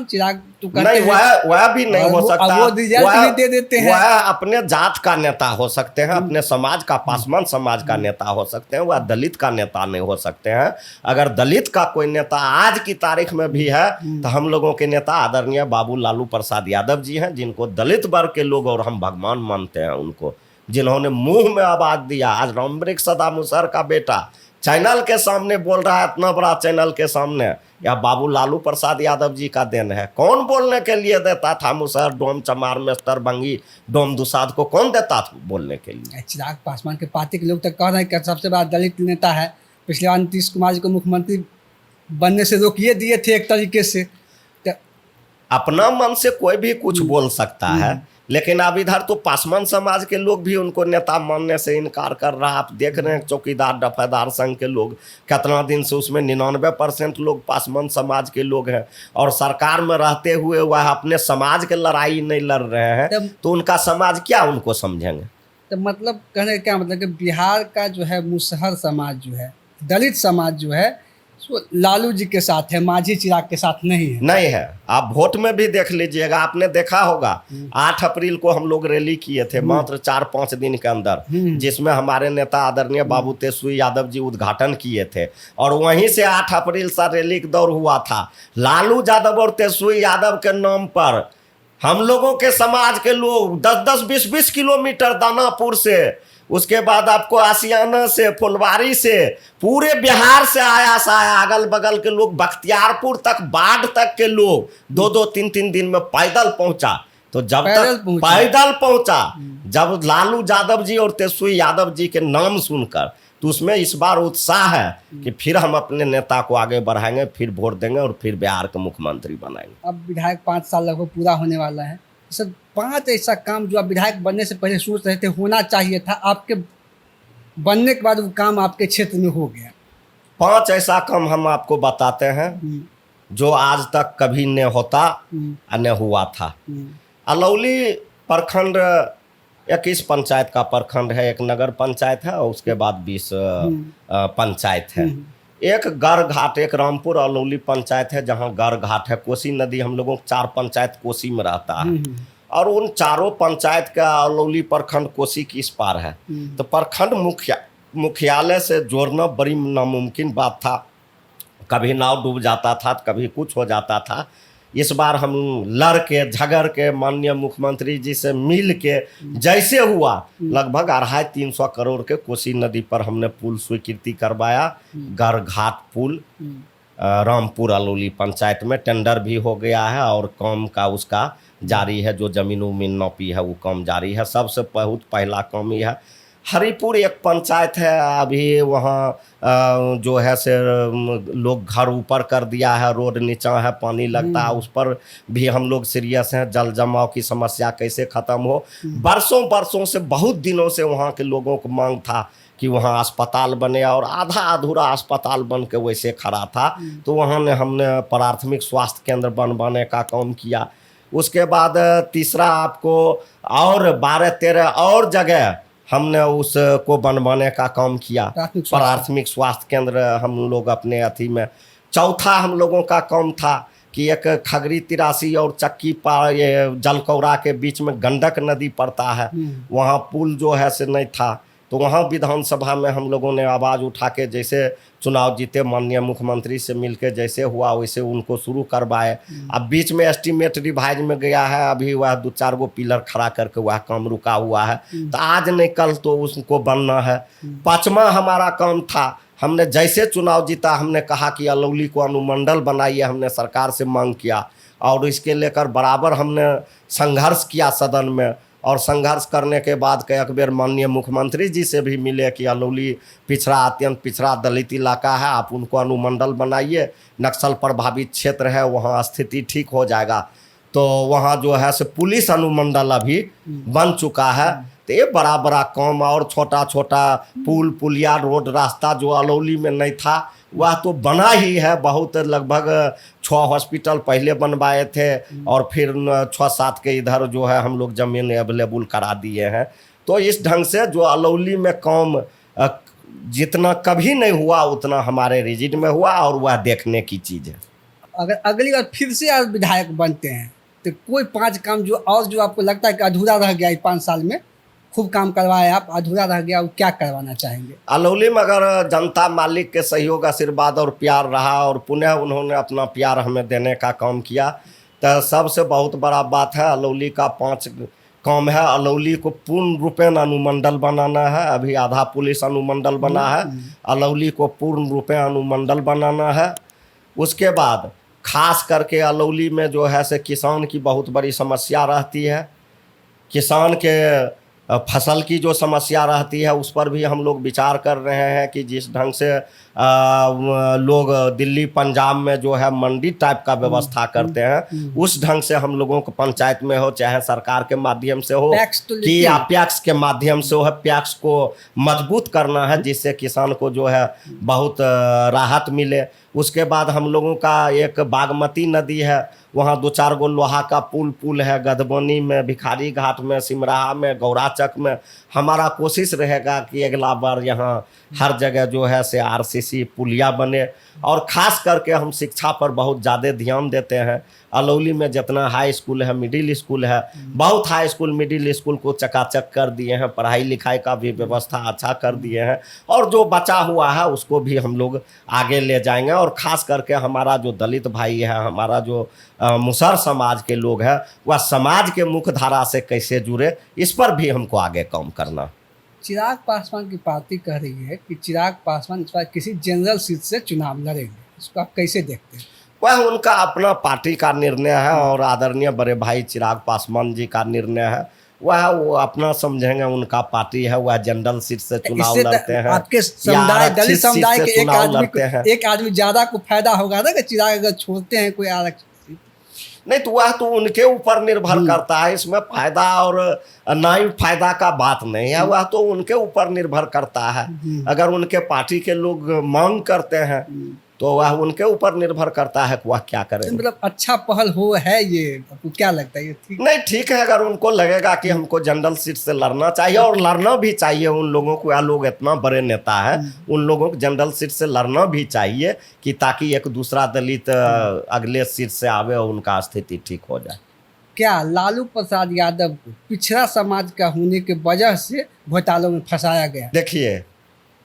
चिराग तो कहते नहीं, हैं वह भी नहीं हो सकता। वो रिजल्ट भी दे देते हैं। वह अपने जात का नेता हो सकते हैं, अपने समाज का, पासवान समाज का नेता हो सकते हैं। वह दलित का नेता नहीं हो सकते हैं। अगर दलित का कोई नेता आज की तारीख में भी है तो हम लोगों के नेता आदरणीय बाबू लालू प्रसाद यादव जी हैं, जिनको दलित वर्ग के लोग और हम भगवान मानते हैं उनको, जिन्होंने मुंह में आवाज दिया। आज रामवृक्ष सदा मुसहर का बेटा चैनल के सामने बोल रहा है, इतना बड़ा चैनल के सामने, या बाबू लालू प्रसाद यादव जी का देन है। कौन बोलने के लिए देता था? मुसहर, डोम, चमार, मेस्टर, बंगी, डोम दुसाद को कौन देता था बोलने के लिए? चिराग पासवान के पार्टी के लोग तो कह रहे हैं कि सबसे बड़ा दलित नेता है। पिछले बार नीतीश कुमार जी को मुख्यमंत्री बनने से रोकिए दिए थे एक तरीके से। अपना मन से कोई भी कुछ बोल सकता है, लेकिन अब इधर तो पासवान समाज के लोग भी उनको नेता मानने से इनकार कर रहा है। आप देख रहे हैं चौकीदार दफेदार संघ के लोग कितना दिन से, उसमें 99% लोग पासवान समाज के लोग हैं, और सरकार में रहते हुए वह अपने समाज के लड़ाई नहीं लड़ रहे हैं, तो उनका समाज क्या उनको समझेंगे? तो मतलब कहने का क्या मतलब कि बिहार का जो है मुसहर समाज जो है, दलित समाज जो है, वो लालू जी के साथ है, मांझी चिराग के साथ नहीं है। नहीं है। आप वोट में भी देख लीजिएगा, आपने देखा होगा 8 अप्रैल को हम लोग रैली किए थे, मात्र 4-5 दिन के अंदर, जिसमें हमारे नेता आदरणीय बाबू तेजस्वी यादव जी उद्घाटन किए थे, और वहीं से 8 अप्रैल से रैली का दौर हुआ था। लालू यादव और तेजस्वी यादव के नाम पर हम लोगों के समाज के लोग 10-10, 20-20 किलोमीटर दानापुर से, उसके बाद आपको आसियाना से, फुलवारी से, पूरे बिहार से आया अगल बगल के लोग, बख्तियारपुर तक, बाढ़ तक के लोग 2-2, 3-3 दिन में पैदल पहुंचा। तो जब तक पैदल पहुंचा, जब लालू यादव जी और तेजस्वी यादव जी के नाम सुनकर, तो उसमें इस बार उत्साह है कि फिर हम अपने नेता को आगे बढ़ाएंगे, फिर वोट देंगे और फिर बिहार के मुख्यमंत्री बनाएंगे। अब विधायक 5 साल लगभग पूरा होने वाला है। सर, 5 ऐसा काम जो आप विधायक बनने से पहले सोच रहे थे होना चाहिए था, आपके बनने के बाद वो काम आपके क्षेत्र में हो गया। 5 ऐसा काम हम आपको बताते हैं जो आज तक कभी न होता और न हुआ था। अलौली प्रखंड 21 पंचायत का प्रखंड है, एक नगर पंचायत है और उसके बाद 20 पंचायत है। एक गर घाट, एक रामपुर अलौली पंचायत है जहाँ गर घाट है। कोसी नदी, हम लोगों को 4 पंचायत कोसी में रहता है, और उन चारों पंचायत का अलौली प्रखंड कोसी की इस पार है। तो प्रखंड मुख्यालय से जोड़ना बड़ी नामुमकिन बात था। कभी नाव डूब जाता था, कभी कुछ हो जाता था। इस बार हम लड़ के झगड़ के माननीय मुख्यमंत्री जी से मिल के जैसे हुआ, लगभग 250-300 करोड़ के कोसी नदी पर हमने पुल स्वीकृति करवाया। गर घाट पुल रामपुर अलौली पंचायत में टेंडर भी हो गया है और काम का उसका जारी है। जो जमीन उमीन नौपी है वो काम जारी है। सबसे बहुत पहला काम ही है। हरिपुर एक पंचायत है, अभी वहाँ जो है से लोग घर ऊपर कर दिया है, रोड नीचा है, पानी लगता है, उस पर भी हम लोग सीरियस हैं। जल जमाव की समस्या कैसे ख़त्म हो। बरसों से, बहुत दिनों से वहाँ के लोगों को मांग था कि वहाँ अस्पताल बने, और आधा अधूरा अस्पताल बन के वैसे खड़ा था। तो वहाँ ने हमने प्राथमिक स्वास्थ्य केंद्र बनवाने का काम किया। उसके बाद तीसरा आपको और 12-13 और जगह हमने उसको बनवाने का काम किया, प्राथमिक स्वास्थ्य केंद्र हम लोग अपने अथी में। चौथा हम लोगों का काम था कि एक खगरी 83 और चक्की पार, ये जलकौरा के बीच में गंडक नदी पड़ता है, वहाँ पुल जो है से नहीं था। तो वहाँ विधानसभा में हम लोगों ने आवाज़ उठा के जैसे चुनाव जीते माननीय मुख्यमंत्री से मिलके जैसे हुआ वैसे उनको शुरू करवाए। अब बीच में एस्टीमेट रिवाइज में गया है, अभी वह 2-4 गो पिलर खड़ा करके वह काम रुका हुआ है, तो आज नहीं कल तो उसको बनना है। 5वां हमारा काम था, हमने जैसे चुनाव जीता हमने कहा कि अलौली को अनुमंडल बनाइए, हमने सरकार से मांग किया और इसके लेकर बराबर हमने संघर्ष किया सदन में। और संघर्ष करने के बाद कई एक बेर माननीय मुख्यमंत्री जी से भी मिले कि अलौली पिछड़ा, अत्यंत पिछड़ा दलित इलाका है, आप उनको अनुमंडल बनाइए, नक्सल प्रभावित क्षेत्र है, वहाँ स्थिति ठीक हो जाएगा। तो वहाँ जो है से पुलिस अनुमंडल अभी बन चुका है। तो ये बड़ा बड़ा काम और छोटा छोटा पुल पुलिया रोड रास्ता जो अलौली में नहीं था वह तो बना ही है। बहुत लगभग 6 हॉस्पिटल पहले बनवाए थे और फिर 6-7 के इधर जो है हम लोग ज़मीन अवेलेबल करा दिए हैं। तो इस ढंग से जो अलौली में काम जितना कभी नहीं हुआ उतना हमारे रिजिड में हुआ और वह देखने की चीज़ है। अगर अगली बार फिर से आप विधायक बनते हैं तो कोई 5 काम जो आपको लगता है कि अधूरा रह गया 5 साल में, खूब काम करवाए आप, अधूरा रह गया, वो क्या करवाना चाहेंगे? अलौली में अगर जनता मालिक के सहयोग, आशीर्वाद और प्यार रहा और पुनः उन्होंने अपना प्यार हमें देने का काम किया तो सबसे बहुत बड़ा बात है। अलौली का 5 काम है। अलौली को पूर्ण रूपेण अनुमंडल बनाना है, अभी आधा पुलिस अनुमंडल बना है, अलौली को पूर्ण रूपेण अनुमंडल बनाना है। उसके बाद खास करके अलौली में जो है से किसान की बहुत बड़ी समस्या रहती है। किसान के फसल की जो समस्या रहती है उस पर भी हम लोग विचार कर रहे हैं कि जिस ढंग से लोग दिल्ली पंजाब में जो है मंडी टाइप का व्यवस्था करते हैं उस ढंग से हम लोगों को पंचायत में हो चाहे सरकार के माध्यम से हो कि या पैक्स के माध्यम से हो, पैक्स को मजबूत करना है जिससे किसान को जो है बहुत राहत मिले। उसके बाद हम लोगों का एक बागमती नदी है, वहाँ 2-4 गो लोहा का पुल है, गधबनी में, भिखारी घाट में, सिमराहा में, गौराचक में। हमारा कोशिश रहेगा कि अगला बार यहाँ हर जगह जो है से RCC पुलिया बने। और ख़ास करके हम शिक्षा पर बहुत ज़्यादा ध्यान देते हैं। अलौली में जितना हाई स्कूल है, मिडिल स्कूल है, बहुत हाई स्कूल मिडिल स्कूल को चकाचक कर दिए हैं, पढ़ाई लिखाई का भी व्यवस्था अच्छा कर दिए हैं और जो बचा हुआ है उसको भी हम लोग आगे ले जाएंगे। और ख़ास करके हमारा जो दलित भाई है, हमारा जो मुसहर समाज के लोग हैं, वह समाज के मुख्य धारा से कैसे जुड़े, इस पर भी हमको आगे काम करना। चिराग पासवान की पार्टी कह रही है कि चिराग पासवान इस बार किसी जनरल सीट से चुनाव लड़ेंगे, इसको आप कैसे देखते हैं? वह उनका अपना पार्टी का निर्णय है और आदरणीय बड़े भाई चिराग पासवान जी का निर्णय है। वो अपना समझेंगे, उनका पार्टी है, वह जनरल सीट से चुनाव लड़ते हैं। आपके समुदाय, दलित समुदाय के एक आदमी ज़्यादा को फायदा होगा ना कि चिराग अगर छोड़ते हैं कोई आरक्षण? नहीं, तो वह तो उनके ऊपर निर्भर करता है, इसमें फायदा और नहीं फायदा का बात नहीं है, वह तो उनके ऊपर निर्भर करता है। अगर उनके पार्टी के लोग मांग करते हैं तो वह उनके ऊपर निर्भर करता है कि वह क्या करें। मतलब अच्छा पहल हो है ये, आपको क्या लगता है ये ठीक? नहीं, ठीक है। अगर उनको लगेगा कि हमको जनरल सीट से लड़ना चाहिए और लड़ना भी चाहिए उन लोगों को, वह लोग इतना बड़े नेता है, उन लोगों को जनरल सीट से लड़ना भी चाहिए कि ताकि एक दूसरा दलित अगले सीट से आवे और उनका स्थिति ठीक हो जाए। क्या लालू प्रसाद यादव को पिछड़ा समाज का होने के वजह से घोटालों में फंसाया गया? देखिए,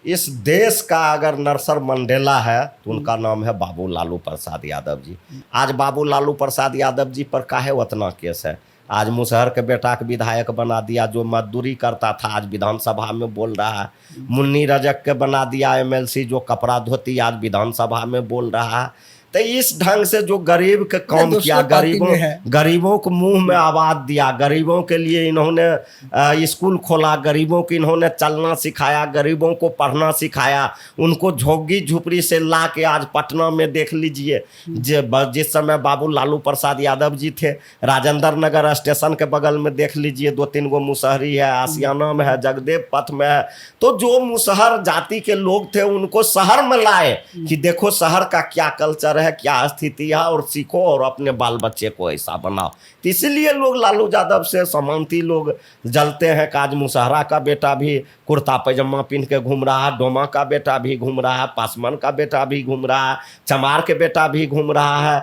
इस देश का अगर नरसर मंडेला है तो उनका नाम है बाबू लालू प्रसाद यादव जी। आज बाबू लालू प्रसाद यादव जी पर काहे उतना केस है? आज मुसहर के बेटा के विधायक बना दिया, जो मजदूरी करता था आज विधानसभा में बोल रहा है। मुन्नी रजक के बना दिया MLC, जो कपड़ा धोती आज विधानसभा में बोल रहा है। तो इस ढंग से जो गरीब के काम किया, गरीबों को मुंह में आवाज दिया, गरीबों के लिए इन्होंने स्कूल खोला, गरीबों को इन्होंने चलना सिखाया, गरीबों को पढ़ना सिखाया, उनको झोंगी झुपड़ी से ला के आज पटना में देख लीजिए। जिस समय बाबू लालू प्रसाद यादव जी थे, राजेंद्र नगर स्टेशन के बगल में देख लीजिए 2-3 गो मुसहरी है, आसियाना में है, जगदेव पथ में है। तो जो मुसहर जाति के लोग थे उनको शहर में लाए कि देखो शहर का क्या कल्चर है, है क्या स्थिति है और सीखो और अपने बाल बच्चे को ऐसा बनाओ। तो इसीलिए लोग लालू यादव से समानती लोग जलते हैं। काज मुसहरा का बेटा भी कुर्ता पैजामा पहन के घूम रहा है, डोमा का बेटा भी घूम रहा है, पासवान का बेटा भी घूम रहा है, चमार के बेटा भी घूम रहा है,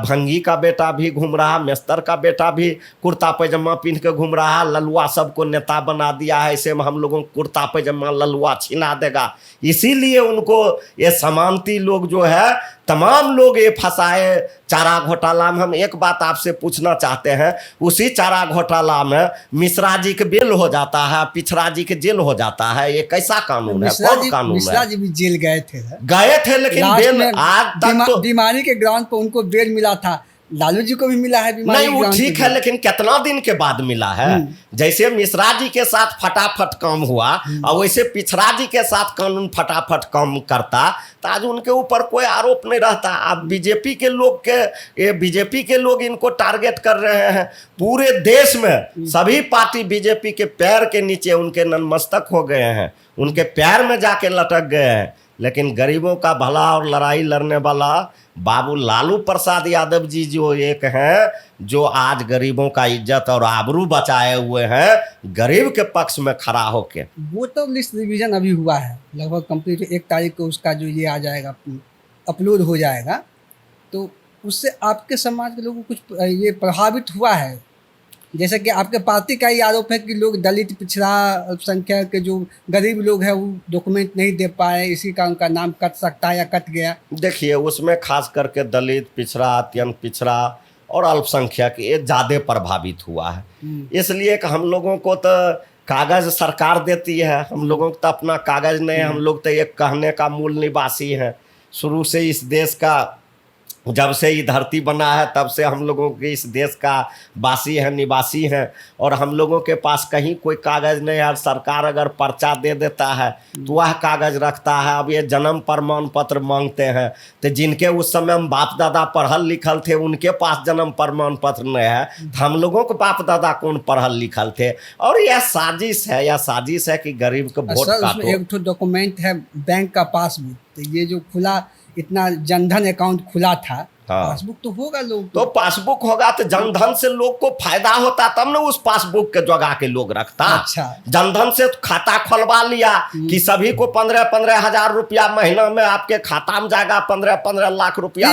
भंगी का बेटा भी घूम रहा है, मेस्तर का बेटा भी कुर्ता पैजामा पहन के घूम रहा है। ललुआ सबको नेता बना दिया है, ऐसे में हम लोगों को कुर्ता पैजामा ललुआ छिना देगा। इसीलिए उनको ये समानती लोग जो है तमाम लोग ये फंसाए चारा घोटाला में। हम एक बात आपसे पूछना चाहते हैं, उसी चारा घोटाला में मिश्रा जी के बेल हो जाता है, पिछड़ा जी के जेल हो जाता है, ये कैसा कानून है? कौन कानून मिश्रा है? जी भी जेल गए थे लेकिन लास्ट बेल में आज तक तो बीमारी के ग्राउंड पर उनको बेल मिला था। लालू जी को भी मिला है बीमारी नहीं, वो ठीक है, लेकिन कितना दिन के बाद मिला है? जैसे मिश्रा जी के साथ फटाफट काम हुआ और वैसे पिछड़ा जी के साथ कानून फटाफट काम करता तो आज उनके ऊपर कोई आरोप नहीं रहता। अब बीजेपी के लोग इनको टारगेट कर रहे हैं। पूरे देश में सभी पार्टी बीजेपी के पैर के नीचे उनके नतमस्तक हो गए हैं, उनके पैर में जाके लटक गए हैं। लेकिन गरीबों का भला और लड़ाई लड़ने वाला बाबू लालू प्रसाद यादव जी जो एक हैं, जो आज गरीबों का इज्जत और आबरू बचाए हुए हैं गरीब के पक्ष में खड़ा होके। वोटर लिस्ट रिवीजन अभी हुआ है, लगभग कंप्लीट 1 तारीख को उसका जो ये आ जाएगा, अपलोड हो जाएगा। तो उससे आपके समाज के लोगों को कुछ ये प्रभावित हुआ है? जैसे कि आपके पार्टी का ही आरोप है कि लोग दलित, पिछड़ा, अल्पसंख्यक के जो गरीब लोग हैं वो डॉक्यूमेंट नहीं दे पाए, इसी का उनका नाम कट सकता है या कट गया। देखिए, उसमें खास करके दलित, पिछड़ा, अत्यंत पिछड़ा और अल्पसंख्यक ये ज़्यादा प्रभावित हुआ है। इसलिए कि हम लोगों को तो कागज़ सरकार देती है, हम लोगों को तो अपना कागज़ नहीं है। हम लोग तो एक कहने का मूल निवासी हैं। शुरू से इस देश का, जब से ये धरती बना है तब से हम लोगों के इस देश का वासी हैं, निवासी हैं। और हम लोगों के पास कहीं कोई कागज़ नहीं है। सरकार अगर पर्चा दे देता है तो वह कागज़ रखता है। अब ये जन्म प्रमाण पत्र मांगते हैं, तो जिनके उस समय हम बाप दादा पढ़ल लिखल थे उनके पास जन्म प्रमाण पत्र नहीं है, तो हम लोगों के बाप दादा कौन पढ़ल लिखल थे? और यह साजिश है कि गरीब को वोट काटो। एक तो डॉक्यूमेंट है बैंक का पासबुक, तो ये जो खुला इतना जनधन अकाउंट खुला था, पासबुक तो होगा लोग, तो पासबुक होगा तो जनधन से लोग को फायदा होता, तब ना उस पासबुक के जगह के लोग रखता। अच्छा, जनधन से खाता खुलवा लिया कि सभी को 15-15 हजार रुपया महीना में आपके खाता में जाएगा, 15-15 लाख रुपया।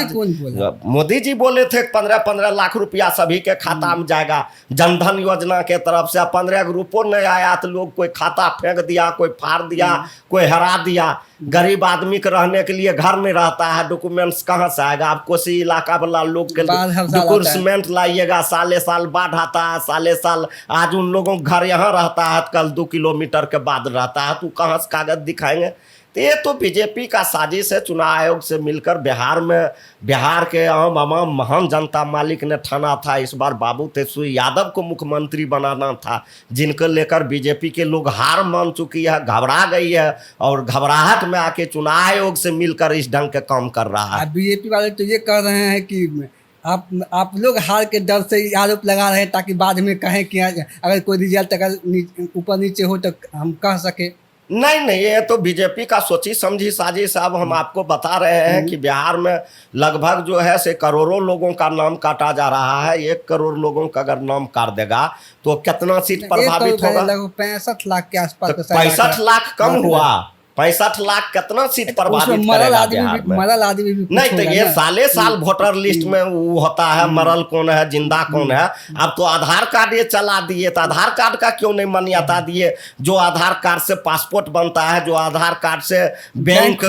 मोदी जी बोले थे 15-15 लाख रुपया सभी के खाता में जाएगा जनधन योजना के तरफ से। 15 ग्रुपों नहीं आया तो लोग कोई खाता फेंक दिया, कोई फाड़ दिया, कोई हरा दिया। गरीब आदमी के रहने के लिए घर नहीं रहता है, डॉक्यूमेंट्स कहाँ से आएगा? आप कोसी इलाका वाला लोग के डॉक्यूमेंट लाइएगा, साले साल बाढ़ आता है, साले साल। आज उन लोगों का घर यहाँ रहता है, कल 2 किलोमीटर के बाद रहता है, तो कहाँ से कागज दिखाएंगे? तो ये तो बीजेपी का साजिश है। चुनाव आयोग से मिलकर बिहार के आम महान जनता मालिक ने ठाना था इस बार बाबू तेजस्वी यादव को मुख्यमंत्री बनाना था, जिनको लेकर बीजेपी के लोग हार मान चुकी है, घबरा गई है और घबराहट में आके चुनाव आयोग से मिलकर इस ढंग के काम कर रहा है। बीजेपी वाले तो ये कह रहे हैं कि आप लोग हार के डर से आरोप लगा रहे हैं ताकि बाद में कहें कि अगर कोई रिजल्ट अगर ऊपर नीचे हो तो हम कह सके। नहीं, ये तो बीजेपी का सोची समझी साजिश। अब हम आपको बता रहे हैं कि बिहार में लगभग जो है से करोड़ों लोगों का नाम काटा जा रहा है। 1 करोड़ लोगों का अगर नाम काट देगा तो कितना सीट प्रभावित होगा? लगभग 65 लाख के आसपास। तो 65 लाख कम हुआ, 65 लाख कितना सीट प्रभावित करेगा बिहार में? मरल आदमी भी नहीं, तो ये साले साल वोटर लिस्ट में वो होता है, मरल कौन है, जिंदा कौन है। अब तो आधार कार्ड ये चला दिए, तो आधार कार्ड का क्यों नहीं मान्यता दिए? जो आधार कार्ड से पासपोर्ट बनता है, जो आधार कार्ड से बैंक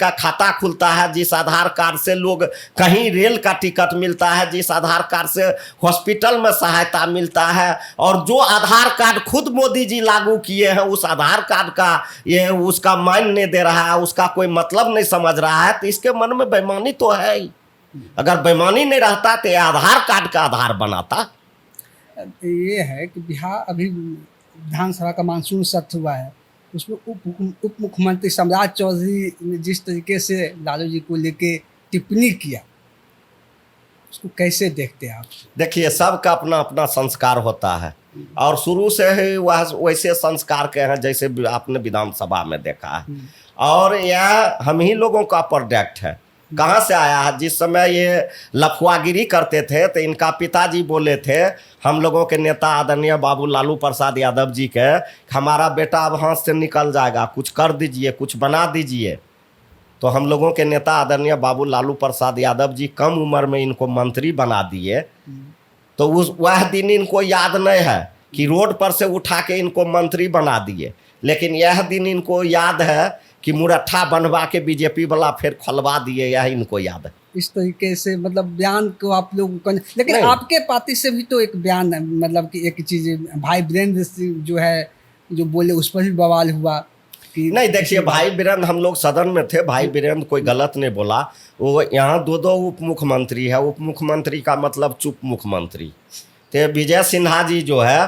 का खाता खुलता है, जिस आधार कार्ड से लोग कहीं रेल का टिकट मिलता है, जिस आधार कार्ड से हॉस्पिटल में सहायता मिलता है, और जो आधार कार्ड खुद मोदी जी लागू किए हैं, उस आधार कार्ड का ये उसका मान नहीं दे रहा है, उसका कोई मतलब नहीं समझ रहा है, तो इसके मन में बेईमानी तो है ही। अगर बेईमानी नहीं रहता तो आधार कार्ड का आधार बनाता। ये है कि बिहार अभी विधानसभा का मानसून सत्र हुआ है, उसमें उप मुख्यमंत्री सम्राट चौधरी ने जिस तरीके से लालू जी को लेके टिप्पणी किया, उसको कैसे देखते हैं आप? देखिए, सबका अपना अपना संस्कार होता है और शुरू से ही वह वैसे संस्कार के हैं जैसे आपने विधानसभा में देखा है। और यह हम ही लोगों का प्रोडक्ट है। कहाँ से आया है? जिस समय ये लफुआगिरी करते थे तो इनका पिताजी बोले थे हम लोगों के नेता आदरणीय बाबू लालू प्रसाद यादव जी के, हमारा बेटा अब हाथ से निकल जाएगा, कुछ कर दीजिए, कुछ बना दीजिए। तो हम लोगों के नेता आदरणीय बाबू लालू प्रसाद यादव जी कम उम्र में इनको मंत्री बना दिए। तो उस वह दिन इनको याद नहीं है कि रोड पर से उठा के इनको मंत्री बना दिए, लेकिन यह दिन इनको याद है कि मुरट्ठा बनवा के बीजेपी वाला फिर खोलवा दिए, यह इनको याद है। इस तरीके से मतलब बयान को आप लोग लेकिन नहीं। आपके पार्टी से भी तो एक बयान है, मतलब कि एक चीज भाई वीरेंद्र सिंह जो है जो बोले उस पर भी बवाल हुआ कि नहीं देखिए, भाई वीरेंद्र हम लोग सदन में थे, भाई वीरेंद्र कोई गलत नहीं बोला। वो यहाँ दो उप मुख्यमंत्री है, उप मुख्यमंत्री का मतलब चुप मुख्यमंत्री। तो विजय सिन्हा जी जो है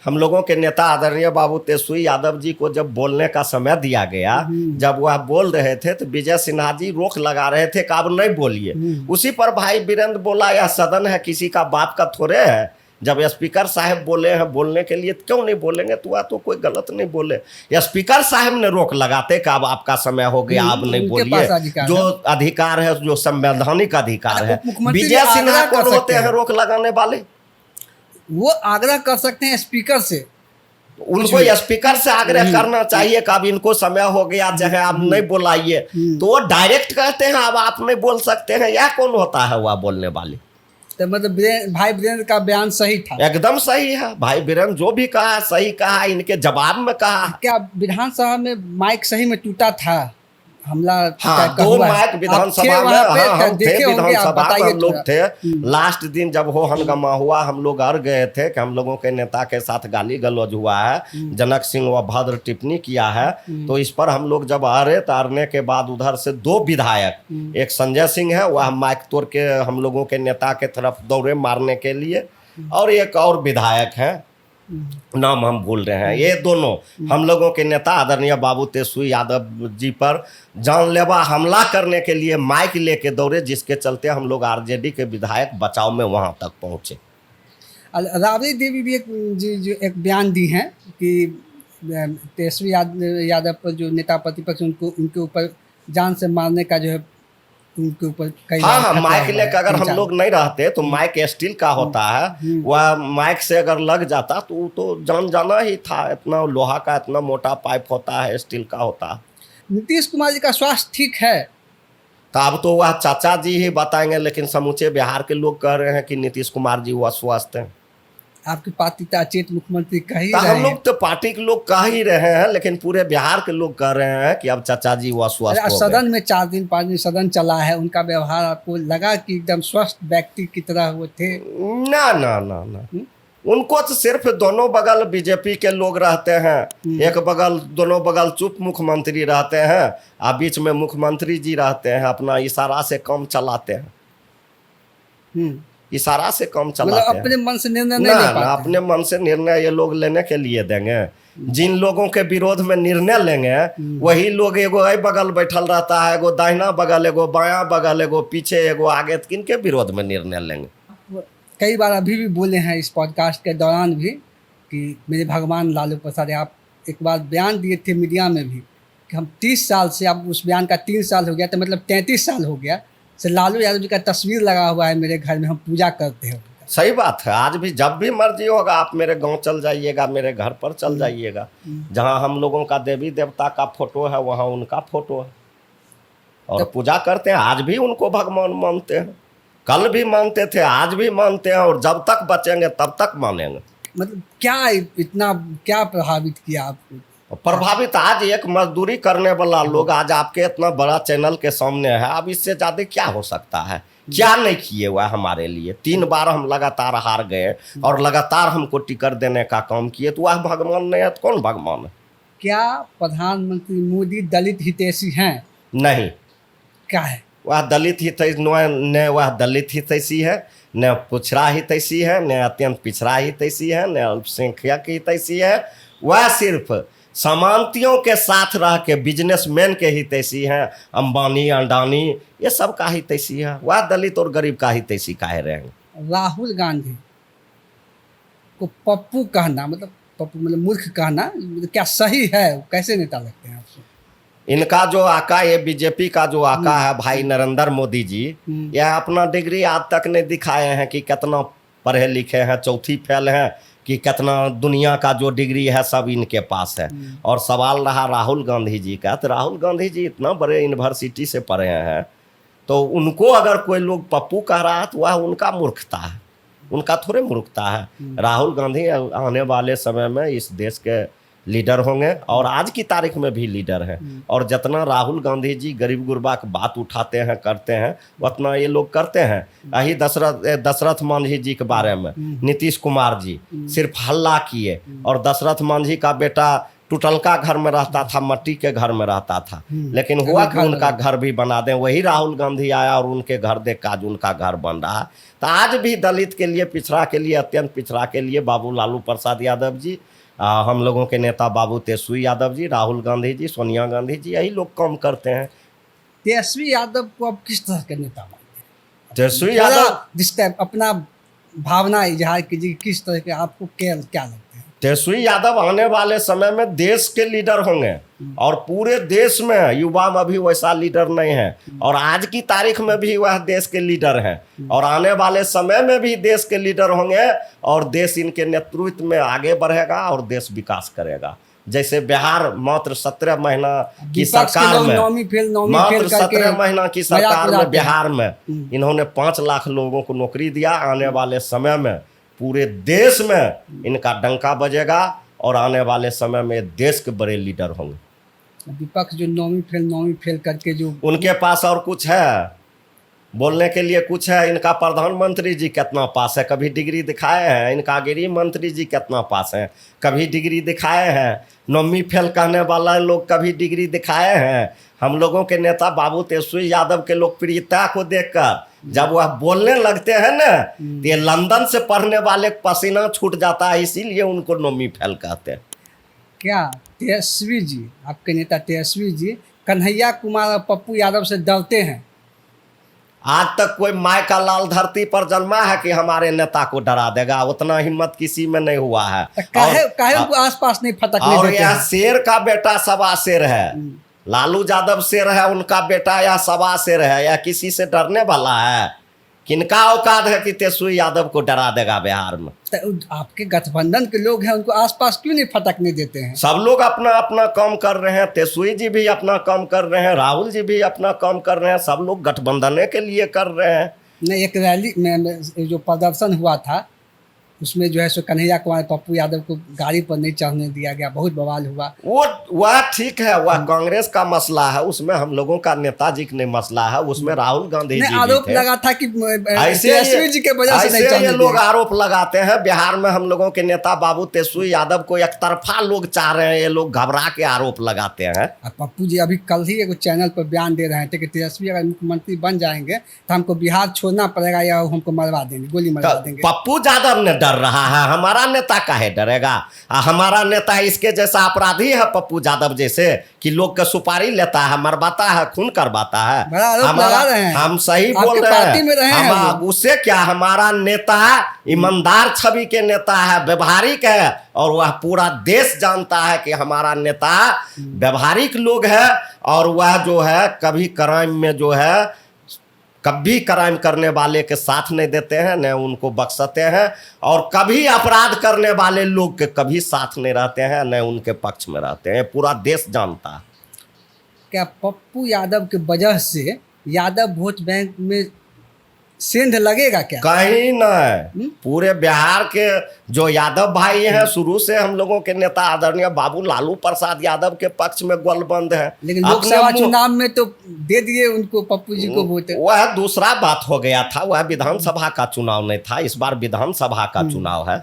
हम लोगों के नेता आदरणीय बाबू तेजस्वी यादव जी को जब बोलने का समय दिया गया, जब वह बोल रहे थे तो विजय सिन्हा जी रोक लगा रहे थे कि अब नहीं बोलिए। उसी पर भाई वीरेंद्र बोला यह सदन है, किसी का बाप का थोड़े है। जब स्पीकर साहब बोले हैं बोलने के लिए, क्यों नहीं बोलेंगे? तो वह तो कोई गलत नहीं बोले। या स्पीकर साहब ने रोक लगाते कि अब आपका समय हो गया, अब नहीं बोलिए। जो अधिकार है, जो संवैधानिक अधिकार है, विजय सिन्हा कौन होते हैं रोक लगाने वाले? वो आग्रह कर सकते हैं स्पीकर से, उनको स्पीकर से आग्रह करना चाहिए कि अब इनको समय हो गया, चाहे आप नहीं बुलाइए। तो वो डायरेक्ट कहते हैं अब आप नहीं बोल सकते हैं। यह कौन होता है वह बोलने वाले? तो मतलब भाई वीरेंद्र का बयान सही था, एकदम सही है। भाई वीरेंद्र जो भी कहा सही कहा, इनके जवाब में कहा। क्या विधानसभा में माइक सही में टूटा था? हमला हाँ, दो माइक विधानसभा में, हाँ हम थे विधानसभा में, हम लोग थे। लास्ट दिन जब हो हंगामा हुआ, हम लोग अड़ गए थे कि हम लोगों के नेता के साथ गाली गलौज हुआ है, जनक सिंह व भद्र टिप्पणी किया है। तो इस पर हम लोग जब अड़े तो अड़ने के बाद उधर से दो विधायक, एक संजय सिंह है, वह माइक तोड़ के हम लोगों के नेता के तरफ दौड़े मारने के लिए, और एक और विधायक है, नाम हम भूल रहे हैं। ये दोनों हम लोगों के नेता आदरणीय बाबू तेजस्वी यादव जी पर जानलेवा हमला करने के लिए माइक लेके दौड़े, जिसके चलते हम लोग आरजेडी के विधायक बचाव में वहां तक पहुंचे। राबड़ी देवी भी जो एक बयान दी हैं कि तेजस्वी यादव पर जो नेता प्रतिपक्ष उनके ऊपर जान से मारने का जो है उनके ऊपर कई हाँ, माइक लेकर अगर हम लोग नहीं रहते तो माइक स्टील का होता है, वह माइक से अगर लग जाता तो जान जाना ही था। इतना लोहा का इतना मोटा पाइप होता है, स्टील का होता है। नीतीश कुमार जी का स्वास्थ्य ठीक है? तो अब तो वह चाचा जी ही बताएंगे, लेकिन समूचे बिहार के लोग कह रहे हैं कि नीतीश कुमार जी वह स्वस्थ हैं। आपकी पार्टी तो अचेत मुख्यमंत्री कह ही तो रहे हम हैं। लोग तो पार्टी के लोग कह ही रहे हैं, लेकिन पूरे बिहार के लोग कह रहे हैं कि अब चाचा जी वह स्वस्थ हो गए। सदन में 4 दिन 5 दिन सदन चला है, उनका व्यवहार आपको लगा कि एकदम स्वस्थ व्यक्ति की तरह वो थे? ना ना ना ना, उनको तो सिर्फ दोनों बगल बीजेपी के लोग रहते हैं, एक बगल दोनों बगल चुप मुख्यमंत्री रहते हैं, और बीच में मुख्यमंत्री जी रहते हैं, अपना इशारा से काम चलाते हैं। इशारा से काम चलाते हैं, अपने मन से निर्णय नहीं ले पाते। अपने मन से निर्णय ये लोग लेने के लिए देंगे? जिन लोगों के विरोध में निर्णय लेंगे वही लोग, एगो ए बगल बैठल रहता है, एगो दाहिना बगल, एगो बायां बगल, एगो पीछे, एगो आगे, किन के विरोध में निर्णय लेंगे? कई बार अभी भी बोले हैं इस पॉडकास्ट के दौरान भी कि मेरे भगवान लालू प्रसाद, आप एक बार बयान दिए थे मीडिया में भी कि हम 30 साल से, अब उस बयान का 3 साल हो गया, तो मतलब 33 साल हो गया से लालू यादव जी का तस्वीर लगा हुआ है मेरे घर में, हम पूजा करते हैं। सही बात है, आज भी जब भी मर्जी होगा आप मेरे गांव चल जाइएगा, मेरे घर पर चल जाइएगा, जहां हम लोगों का देवी देवता का फोटो है वहां उनका फोटो है, और पूजा करते हैं। आज भी उनको भगवान मानते हैं, कल भी मानते थे, आज भी मानते हैं, और जब तक बचेंगे तब तक मानेंगे। मतलब क्या इतना क्या प्रभावित किया आपको? प्रभावित आज एक मजदूरी करने वाला लोग आज आपके इतना बड़ा चैनल के सामने है, अब इससे ज्यादा क्या हो सकता है? क्या नहीं किए हुआ हमारे लिए? 3 बार हम लगातार हार गए और लगातार हमको टिकट देने का काम किए, तो वह भगवान नहीं है तो कौन भगवान है? क्या प्रधानमंत्री मोदी दलित हितैषी हैं? नहीं। क्या है? वह दलित हितैषी न, वह दलित हितैषी है, न पिछड़ा हितैषी है, न अत्यंत पिछड़ा हितैषी है, न अल्पसंख्यक हितैषी है। वह सिर्फ समानतियों के साथ रह के बिजनेसमैन के हितैषी हैं, अंबानी अडानी ये सब का हितैषी है। वह दलित और गरीब का हितैषी काहे रहेंगे? राहुल गांधी को पप्पू कहना, मतलब पप्पू मतलब मूर्ख कहना, मतलब क्या सही है? कैसे नेता लगते हैं आपको? इनका जो आका, ये बीजेपी का जो आका है भाई नरेंद्र मोदी जी, यह अपना डिग्री आज तक नहीं दिखाए हैं कि कितना पढ़े लिखे हैं, चौथी फेल हैं कि कितना दुनिया का जो डिग्री है सब इनके पास है। और सवाल रहा राहुल गांधी जी का, तो राहुल गांधी जी इतना बड़े यूनिवर्सिटी से पढ़े हैं, तो उनको अगर कोई लोग पप्पू कह रहा है तो वह उनका मूर्खता है, उनका थोड़े मूर्खता है। राहुल गांधी आने वाले समय में इस देश के लीडर होंगे और आज की तारीख में भी लीडर हैं। और जितना राहुल गांधी जी गरीब गुरबा की बात उठाते हैं करते हैं, उतना ये लोग करते हैं। यही दशरथ मांझी जी के बारे में नीतीश कुमार जी सिर्फ हल्ला किए, और दशरथ मांझी का बेटा टुटलका घर में रहता था, मट्टी के घर में रहता था, लेकिन हुआ कि उनका घर भी बना दें। वही राहुल गांधी आया और उनके घर देख आज उनका घर बन रहा है। तो आज भी दलित के लिए, पिछड़ा के लिए, अत्यंत पिछड़ा के लिए बाबू लालू प्रसाद यादव जी, हम लोगों के नेता बाबू तेजस्वी यादव जी, राहुल गांधी जी, सोनिया गांधी जी, यही लोग काम करते हैं। तेजस्वी यादव को अब किस तरह के नेता मानते हैं? तेजस्वी यादव जिस टाइप अपना भावना इजहार कीजिए, किस तरह के आपको क्या लगता है? तेजस्वी यादव आने वाले समय में देश के लीडर होंगे, और पूरे देश में युवा में भी वैसा लीडर नहीं है, और आज की तारीख में भी वह देश के लीडर हैं, और आने वाले समय में भी देश के लीडर होंगे, और देश इनके नेतृत्व में आगे बढ़ेगा और देश विकास करेगा। जैसे बिहार मात्र 17 महीना की सरकार में, मात्र 17 महीना की सरकार में बिहार में इन्होंने 5 लाख लोगों को नौकरी दिया। आने वाले समय में पूरे देश में इनका डंका बजेगा, और आने वाले समय में देश के बड़े लीडर होंगे। विपक्ष जो 9वीं फेल करके जो उनके पास और कुछ है बोलने के लिए, कुछ है? इनका प्रधानमंत्री जी कितना पास है, कभी डिग्री दिखाए हैं? इनका गृह मंत्री जी कितना पास है, कभी डिग्री दिखाए हैं? 9वीं फेल कहने वाला लोग कभी डिग्री दिखाए हैं? हम लोगों के नेता बाबू तेजस्वी यादव के लोकप्रियता को देखकर जब वह बोलने लगते हैं ना, तो ये लंदन से पढ़ने वाले पसीना छूट जाता है, इसीलिए उनको 9वीं फेल कहते हैं। क्या तेजस्वी जी, आपके नेता तेजस्वी जी, कन्हैया कुमार और पप्पू यादव से डरते हैं? आज तक कोई माय का लाल धरती पर जन्मा है कि हमारे नेता को डरा देगा? उतना हिम्मत किसी में नहीं हुआ है। काहे उनको आसपास नहीं फटकने और देते यह हैं? शेर का बेटा सवा शेर है, लालू यादव शेर है, उनका बेटा या सवा शेर है, या किसी से डरने वाला है? किनका औकात है कि तेजस्वी यादव को डरा देगा बिहार में? तो आपके गठबंधन के लोग हैं, उनको आसपास क्यों नहीं फटकने देते हैं? सब लोग अपना अपना काम कर रहे हैं, तेजस्वी जी भी अपना काम कर रहे हैं, राहुल जी भी अपना काम कर रहे हैं, सब लोग गठबंधन के लिए कर रहे हैं। नहीं, एक रैली में जो प्रदर्शन हुआ था, उसमें जो है सो कन्हैया कुमार पप्पू यादव को गाड़ी पर नहीं चढ़ने दिया गया, बहुत बवाल हुआ। वह ठीक है, वह कांग्रेस का मसला है, उसमें हम लोगों का नेताजी का नहीं मसला है, उसमें राहुल गांधी जी आरोप लगा था कि तेजस्वी जी के वजह से नहीं चढ़ने ये लोग आरोप लगाते हैं। बिहार में हम लोगों के नेता बाबू तेजस्वी यादव को एक तरफा लोग चाह रहे हैं, ये लोग घबरा के आरोप लगाते हैं। पप्पू जी अभी कल ही एक चैनल पर बयान दे रहे थे कि तेजस्वी अगर मुख्यमंत्री बन जाएंगे तो हमको बिहार छोड़ना पड़ेगा या हमको मरवा देंगे, गोली मरवा देंगे। पप्पू यादव ने डर रहा है, हमारा नेता काहे डरेगा? हमारा नेता इसके जैसा अपराधी है पप्पू यादव जैसे, कि लोग का सुपारी लेता है, मरवाता है, खून करवाता है? हम सही बोल रहे हैं। उससे क्या, हमारा नेता ईमानदार छवि के नेता है, व्यवहारिक है, और वह पूरा देश जानता है कि हमारा नेता व्यवहारिक लोग है, और वह जो है कभी क्राइम में जो है कभी क्राइम करने वाले के साथ नहीं देते हैं, न उनको बख्शते हैं, और कभी अपराध करने वाले लोग के कभी साथ नहीं रहते हैं, न उनके पक्ष में रहते हैं। पूरा देश जानता है। क्या पप्पू यादव के वजह से यादव वोट बैंक में सेंध लगेगा क्या? कहीं नहीं। पूरे बिहार के जो यादव भाई हैं, शुरू से हम लोगों के नेता आदरणीय बाबू लालू प्रसाद यादव के पक्ष में गोलबंद है। लेकिन लोकसभा चुनाव में तो दे दिए उनको, पप्पू जी को वोट। वह दूसरा बात हो गया था, वह विधानसभा का चुनाव नहीं था, इस बार विधानसभा का चुनाव है।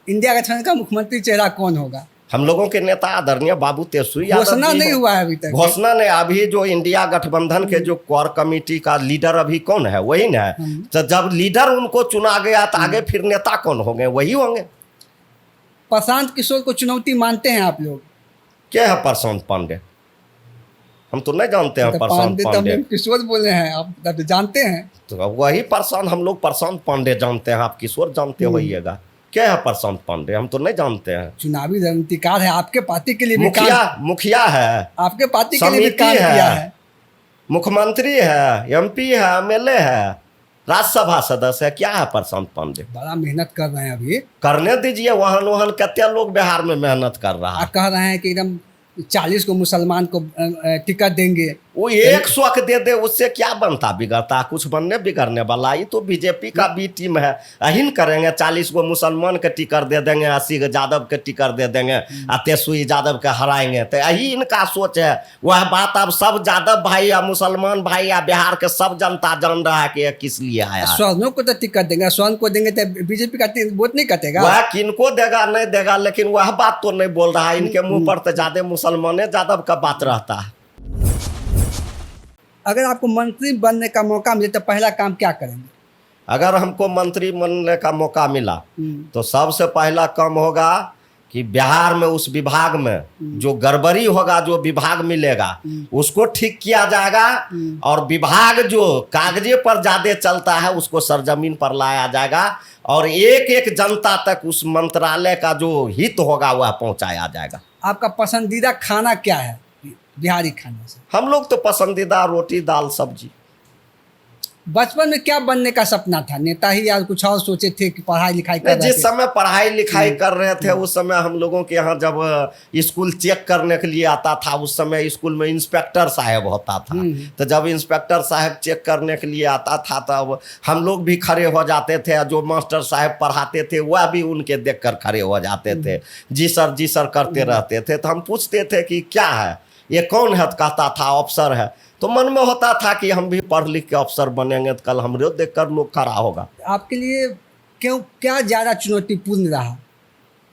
इंडिया गठबंधन का मुख्यमंत्री चेहरा कौन होगा? हम लोगों के नेता आदरणीय बाबू तेजस्वी यादव। घोषणा नहीं हुआ है अभी तक। घोषणा नहीं। अभी जो इंडिया गठबंधन के जो कोर कमेटी का लीडर अभी कौन है? वही ना है। तो जब लीडर उनको चुना गया तो आगे फिर नेता कौन होंगे? वही होंगे। प्रशांत किशोर को चुनौती मानते हैं आप लोग? क्या है प्रशांत पांडे? हम तो नहीं जानते हैं प्रशांत पांडे। किशोर बोले हैं, आप जानते हैं? तो वही प्रशांत, हम लोग प्रशांत पांडे जानते हैं, आप किशोर जानते होइएगा। क्या है प्रशांत पांडे? हम तो नहीं जानते हैं। चुनावी रणनीतिकार है, आपके पार्टी के लिए भी मुखिया है, आपके पार्टी के लिए भी काम समिति किया है। मुख्यमंत्री है, एमपी है, एमएलए है, राज्यसभा सदस्य है। क्या है प्रशांत पांडे? बड़ा मेहनत कर रहे हैं अभी। करने दीजिए। वहन वहन कितने लोग बिहार में मेहनत कर रहा है। आप कह रहे हैं कि एकदम 40 को मुसलमान को टिकट देंगे। वो 100 के दे दे, उससे क्या बनता बिगड़ता? कुछ बनने बिगड़ने वाला। ये तो बीजेपी का बी टीम है। अहिन करेंगे, 40 को मुसलमान के टिकट दे देंगे, 80 को यादव के टिकट दे देंगे, तेसुई यादव के हराएंगे। तो यही इनका सोच है। वह बात अब सब यादव भाई या मुसलमान भाई या बिहार के सब जनता जान रहा है कि यह किस लिए आया। स्वर्णों को तो टिकट देंगे, स्वर्ण को देंगे तो बीजेपी का वोट नहीं कटेगा। वह किनको देगा नहीं देगा, लेकिन वह बात तो नहीं बोल रहा है। इनके मुंह पर तो ज्यादा मुसलमान यादव का बात रहता है। अगर आपको मंत्री बनने का मौका मिले तो पहला काम क्या करेंगे? अगर हमको मंत्री बनने का मौका मिला तो सबसे पहला काम होगा कि बिहार में उस विभाग में जो गड़बड़ी होगा, जो विभाग मिलेगा उसको ठीक किया जाएगा। और विभाग जो कागजे पर ज्यादा चलता है उसको सरजमीन पर लाया जाएगा। और एक एक जनता तक उस मंत्रालय का जो हित होगा वह पहुंचाया जाएगा। आपका पसंदीदा खाना क्या है बिहारी खाने से? हम लोग तो पसंदीदा रोटी दाल सब्जी। बचपन में क्या बनने का सपना था? नेता ही या कुछ और सोचे थे कि पढ़ाई लिखाई कर रहे जिस थे? समय पढ़ाई लिखाई कर रहे थे उस समय हम लोगों के यहाँ जब स्कूल चेक करने के लिए आता था, उस समय स्कूल में इंस्पेक्टर साहब होता था। तो जब इंस्पेक्टर साहब चेक करने के लिए आता था तब हम लोग भी खड़े हो जाते थे। जो मास्टर साहब पढ़ाते थे वह भी उनके देख कर खड़े हो जाते थे, जी सर करते रहते थे। तो हम पूछते थे कि क्या है ये, कौन है? तो कहता था अफसर है। तो मन में होता था कि हम भी पढ़ लिख के अफसर बनेंगे तो कल हमरे देख कर लोग खड़ा होगा। आपके लिए क्या ज़्यादा चुनौतीपूर्ण रहा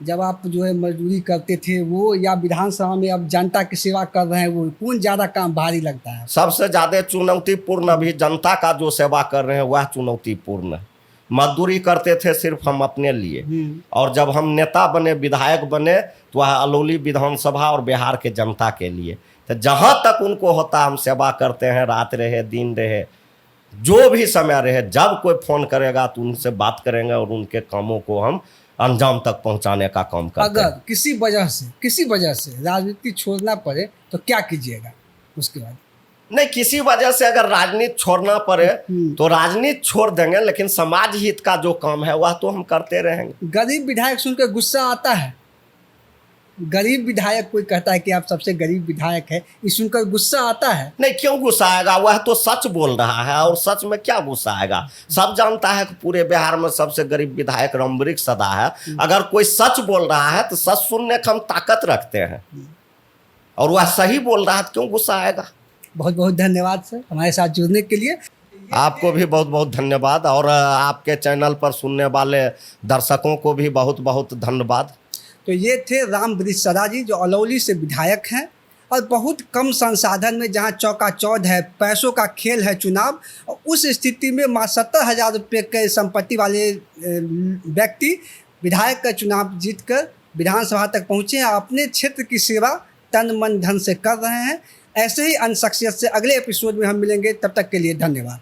जब आप जो है मजदूरी करते थे वो, या विधानसभा में अब जनता की सेवा कर रहे हैं वो, कौन ज़्यादा काम भारी लगता है? सबसे ज़्यादा चुनौतीपूर्ण अभी जनता का जो सेवा कर रहे हैं वह चुनौतीपूर्ण है। मजदूरी करते थे सिर्फ हम अपने लिए, और जब हम नेता बने, विधायक बने तो वह अलौली विधानसभा और बिहार के जनता के लिए। तो जहाँ तक उनको होता हम सेवा करते हैं, रात रहे दिन रहे, जो भी समय रहे। जब कोई फ़ोन करेगा तो उनसे बात करेंगे और उनके कामों को हम अंजाम तक पहुँचाने का काम करते हैं। अगर किसी वजह से राजनीति छोड़ना पड़े तो क्या कीजिएगा उसके बाद? नहीं, किसी वजह से अगर राजनीति छोड़ना पड़े तो राजनीति छोड़ देंगे, लेकिन समाज हित का जो काम है वह तो हम करते रहेंगे। गरीब विधायक सुनकर गुस्सा आता है? गरीब विधायक, कोई कहता है कि आप सबसे गरीब विधायक है, ये सुनकर गुस्सा आता है? नहीं, क्यों गुस्सा आएगा? वह तो सच बोल रहा है और सच में क्या गुस्सा आएगा? सब जानता है कि पूरे बिहार में सबसे गरीब विधायक रामवृक्ष सदा है। अगर कोई सच बोल रहा है तो सच सुनने का हम ताकत रखते हैं, और वह सही बोल रहा है तो क्यों गुस्सा आएगा? बहुत बहुत धन्यवाद सर हमारे साथ जुड़ने के लिए। आपको भी बहुत बहुत धन्यवाद, और आपके चैनल पर सुनने वाले दर्शकों को भी बहुत बहुत धन्यवाद। तो ये थे रामवृक्ष सदा जी, जो अलौली से विधायक हैं, और बहुत कम संसाधन में जहां चौका-चौध है, पैसों का खेल है चुनाव, और उस स्थिति में 70,000 रुपये के संपत्ति वाले व्यक्ति विधायक का चुनाव जीतकर विधानसभा तक पहुँचे हैं। अपने क्षेत्र की सेवा तन मन धन से कर रहे हैं। ऐसे ही अन्य शख्सियत से अगले एपिसोड में हम मिलेंगे। तब तक के लिए धन्यवाद।